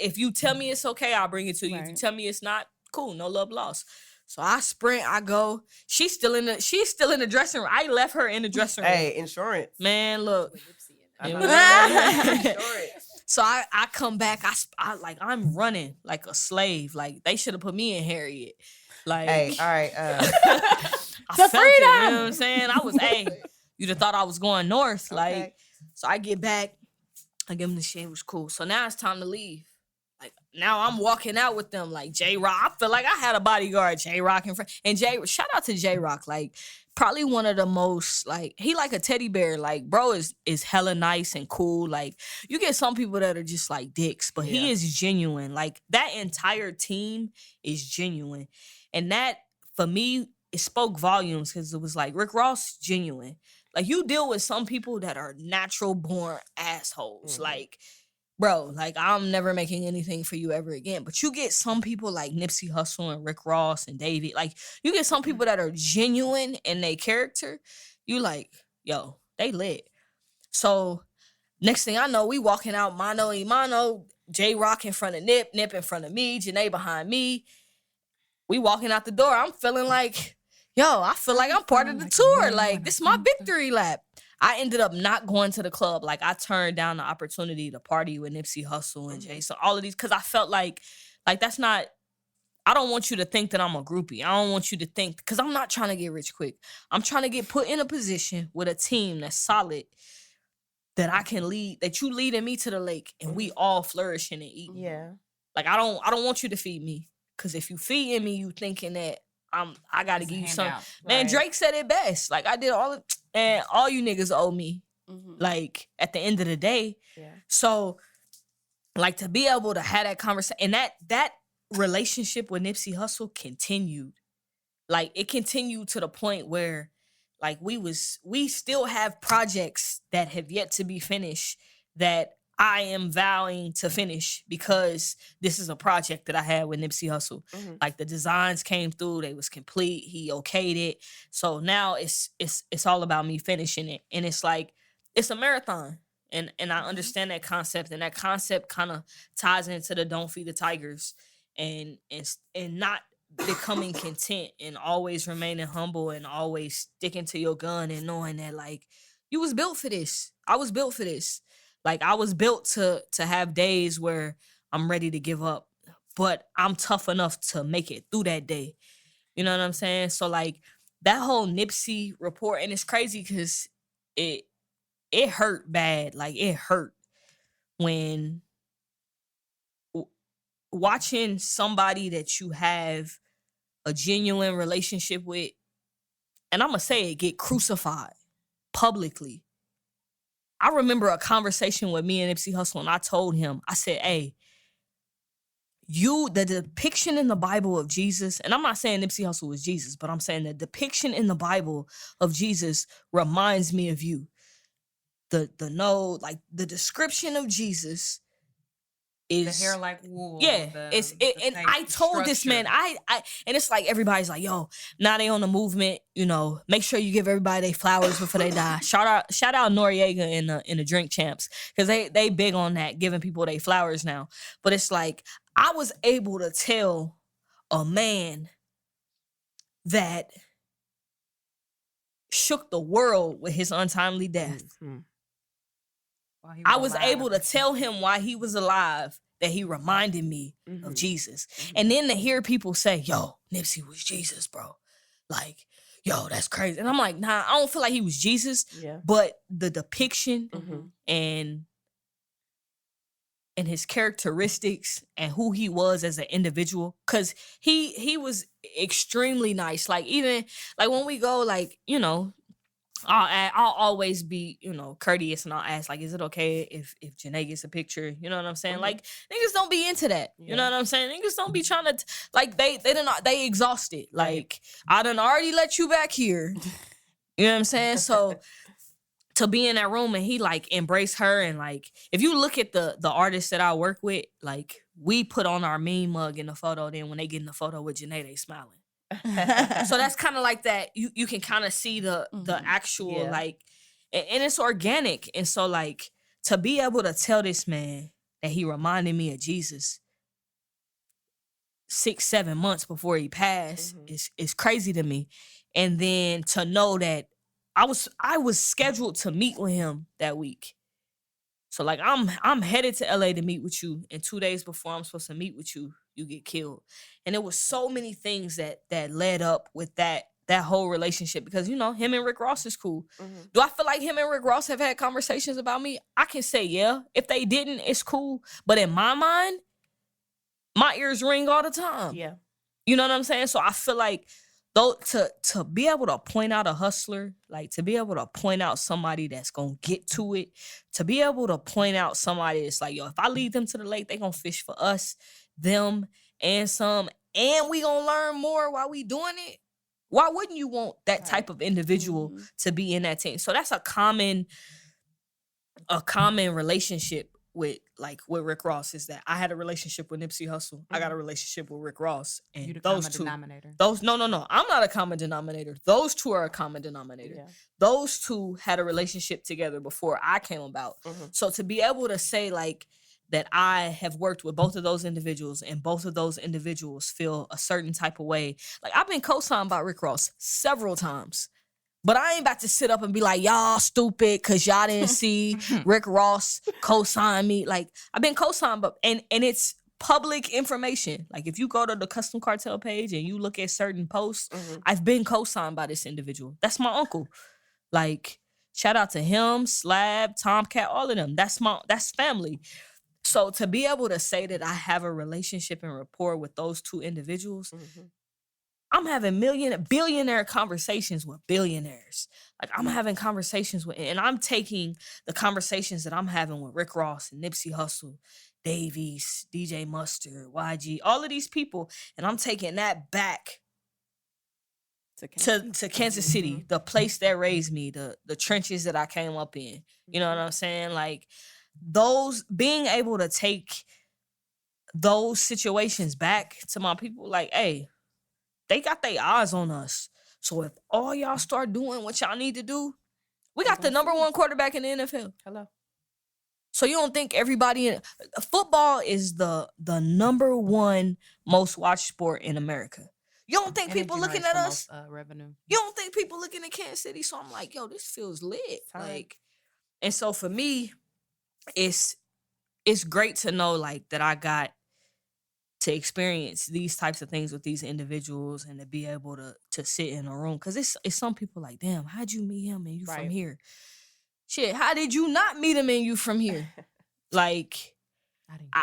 if you tell me it's okay, I'll bring it to you. Right. If you tell me it's not, cool, no love lost. So I sprint, I go. She's still in the dressing room. I left her in the dressing room. Hey, insurance. Man, look. So I come back. I'm running like a slave. Like, they should have put me in Harriet. Like, hey, all right. I felt it, you know what I'm saying? I was, you'd have thought I was going north. Okay. Like, so I get back. I give him the shit. It was cool. So now it's time to leave. Like, now I'm walking out with them like J-Rock. I feel like I had a bodyguard, J-Rock in front. And shout out to J-Rock, like probably one of the most, like, he like a teddy bear. Like, bro is hella nice and cool. Like, you get some people that are just like dicks, but he is genuine. Like, that entire team is genuine. And that, for me, it spoke volumes because it was like, Rick Ross, genuine. Like, you deal with some people that are natural born assholes. Like, bro, like, I'm never making anything for you ever again. But you get some people like Nipsey Hussle and Rick Ross and David. Like, you get some people that are genuine in their character. You like, yo, they lit. So, next thing I know, we walking out mano y mano. J-Rock in front of Nip in front of me, Janae behind me. We walking out the door. I'm feeling like, yo, I feel like I'm part of the tour. Like, this is my victory lap. I ended up not going to the club. Like, I turned down the opportunity to party with Nipsey Hussle and Jason, all of these, because I felt like that's not, I don't want you to think that I'm a groupie. I don't want you to think, because I'm not trying to get rich quick. I'm trying to get put in a position with a team that's solid, that I can lead, that you leading me to the lake and we all flourishing and eating. Yeah. Like, I don't want you to feed me. Because if you feeding me, you thinking that I got to give you something. Man, Drake said it best. Like, I did and all you niggas owe me. Like, at the end of the day. Yeah. So, like, to be able to have that conversation, and that relationship with Nipsey Hussle continued. Like, it continued to the point where, like, we still have projects that have yet to be finished that I am vowing to finish because this is a project that I had with Nipsey Hussle. Like, the designs came through, they was complete, he okayed it. So now it's all about me finishing it. And it's like, it's a marathon. And I understand that concept, and that concept kind of ties into the Don't Feed the Tigers and not becoming content and always remaining humble and always sticking to your gun and knowing that, like, you was built for this. I was built for this. Like, I was built to have days where I'm ready to give up, but I'm tough enough to make it through that day. You know what I'm saying? So, like, that whole Nipsey report, and it's crazy because it hurt bad. Like, it hurt when watching somebody that you have a genuine relationship with, and I'm going to say it, get crucified publicly. I remember a conversation with me and Nipsey Hussle, and I told him, I said, hey, the depiction in the Bible of Jesus, and I'm not saying Nipsey Hussle was Jesus, but I'm saying the depiction in the Bible of Jesus reminds me of you. The description of Jesus is the hair like wool. Yeah, and I told this man, I and it's like everybody's like, yo, now they on the movement, you know, make sure you give everybody their flowers before they die. Shout out Noriega in the Drink Champs, because they big on that, giving people their flowers now. But it's like, I was able to tell a man that shook the world with his untimely death. I was able to tell him why he was alive, that he reminded me of Jesus. And then to hear people say, yo, Nipsey was Jesus, bro. Like, yo, that's crazy. And I'm like, nah, I don't feel like he was Jesus. Yeah. But the depiction and his characteristics and who he was as an individual, because he was extremely nice. Like, even like when we go, like, you know, I'll always be, you know, courteous, and I'll ask, like, is it okay if Janae gets a picture? You know what I'm saying? Like, niggas don't be into that. You know what I'm saying? Niggas don't be trying to, like, they exhausted. Like, I done already let you back here. You know what I'm saying? So to be in that room and he, like, embrace her, and, like, if you look at the artists that I work with, like, we put on our meme mug in the photo, then when they get in the photo with Janae, they smiling. So that's kind of like that. You can kind of see the actual like, and it's organic. And so, like, to be able to tell this man that he reminded me of Jesus 6-7 months before he passed is crazy to me. And then to know that I was scheduled to meet with him that week. So, like, I'm headed to LA to meet with you, and 2 days before I'm supposed to meet with you, you get killed. And there was so many things that led up with that whole relationship, because, you know, him and Rick Ross is cool. Do I feel like him and Rick Ross have had conversations about me? I can say yeah. If they didn't, it's cool. But in my mind, my ears ring all the time. Yeah. You know what I'm saying? So I feel like though to be able to point out a hustler, like to be able to point out somebody that's gonna get to it, to be able to point out somebody that's like, yo, if I lead them to the lake, they gonna fish for us, them, and some, and we gonna learn more while we doing it. Why wouldn't you want that type of individual to be in that team? So that's a common relationship with Rick Ross, is that I had a relationship with Nipsey Hussle. I got a relationship with Rick Ross, and You the those common two, denominator. no, I'm not a common denominator. Those two are a common denominator. Yeah. Those two had a relationship together before I came about. So to be able to say like that I have worked with both of those individuals and both of those individuals feel a certain type of way. Like I've been co-signed by Rick Ross several times. But I ain't about to sit up and be like, y'all stupid because y'all didn't see Rick Ross co-sign me. Like, I've been co-signed, but and it's public information. Like, if you go to the Kustom Cartel page and you look at certain posts, I've been co-signed by this individual. That's my uncle. Like, shout out to him, Slab, Tomcat, all of them. That's family. So to be able to say that I have a relationship and rapport with those two individuals, I'm having billionaire conversations with billionaires. Like I'm having conversations with, and I'm taking the conversations that I'm having with Rick Ross and Nipsey Hussle, Davies, DJ Mustard, YG, all of these people, and I'm taking that back to Kansas City, the place that raised me, the trenches that I came up in. You know what I'm saying? Like those, being able to take those situations back to my people, like, hey, they got their eyes on us. So if all y'all start doing what y'all need to do, we got the number one quarterback in the NFL. Hello. So you don't think everybody in football is the number one most watched sport in America? You don't think people looking at us? Revenue. You don't think people looking at Kansas City? So I'm like, yo, this feels lit. Like, and so for me, it's great to know like that I got to experience these types of things with these individuals and to be able to sit in a room. Because it's some people like, damn, how'd you meet him and you from here? Shit, how did you not meet him and you from here? Like,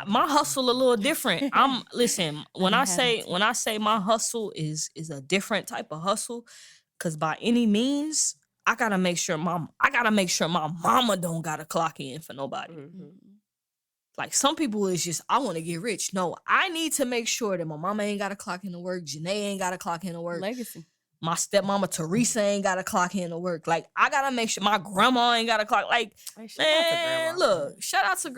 my hustle a little different. Listen, when I say my hustle is a different type of hustle, because by any means, I gotta make sure my mama don't gotta clock in for nobody. Like some people is just, I want to get rich. No, I need to make sure that my mama ain't got to clock in to work. Janae ain't got to clock in to work. Legacy. My stepmama Teresa ain't got to clock in to work. Like I got to make sure my grandma ain't got to clock. Like, man, look, shout out to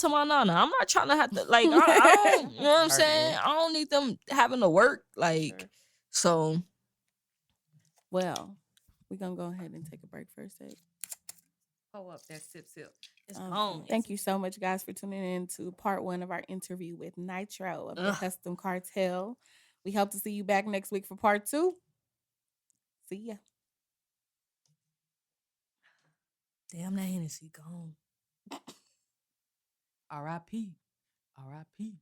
my nana. I'm not trying to have to, like, I don't, you know what I'm saying? I don't need them having to work. Like, so. Well, we're going to go ahead and take a break for a sec. Pull up that sip. It's gone. Thank you so much, guys, for tuning in to part 1 of our interview with Nitro of the Kustom Cartel. We hope to see you back next week for part 2. See ya. Damn, that Hennessy gone. R.I.P. R.I.P.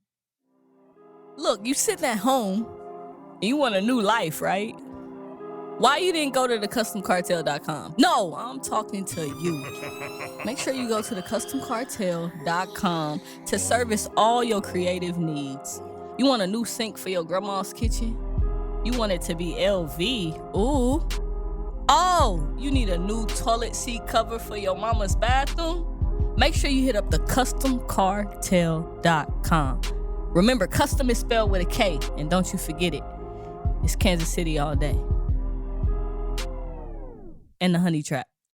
Look, you sitting at home and you want a new life, right? Why you didn't go to the CustomCartel.com? No, I'm talking to you. Make sure you go to the CustomCartel.com to service all your creative needs. You want a new sink for your grandma's kitchen? You want it to be LV? Ooh. Oh, you need a new toilet seat cover for your mama's bathroom? Make sure you hit up the CustomCartel.com. Remember, custom is spelled with a K, and don't you forget it. It's Kansas City all day. And the honey trap.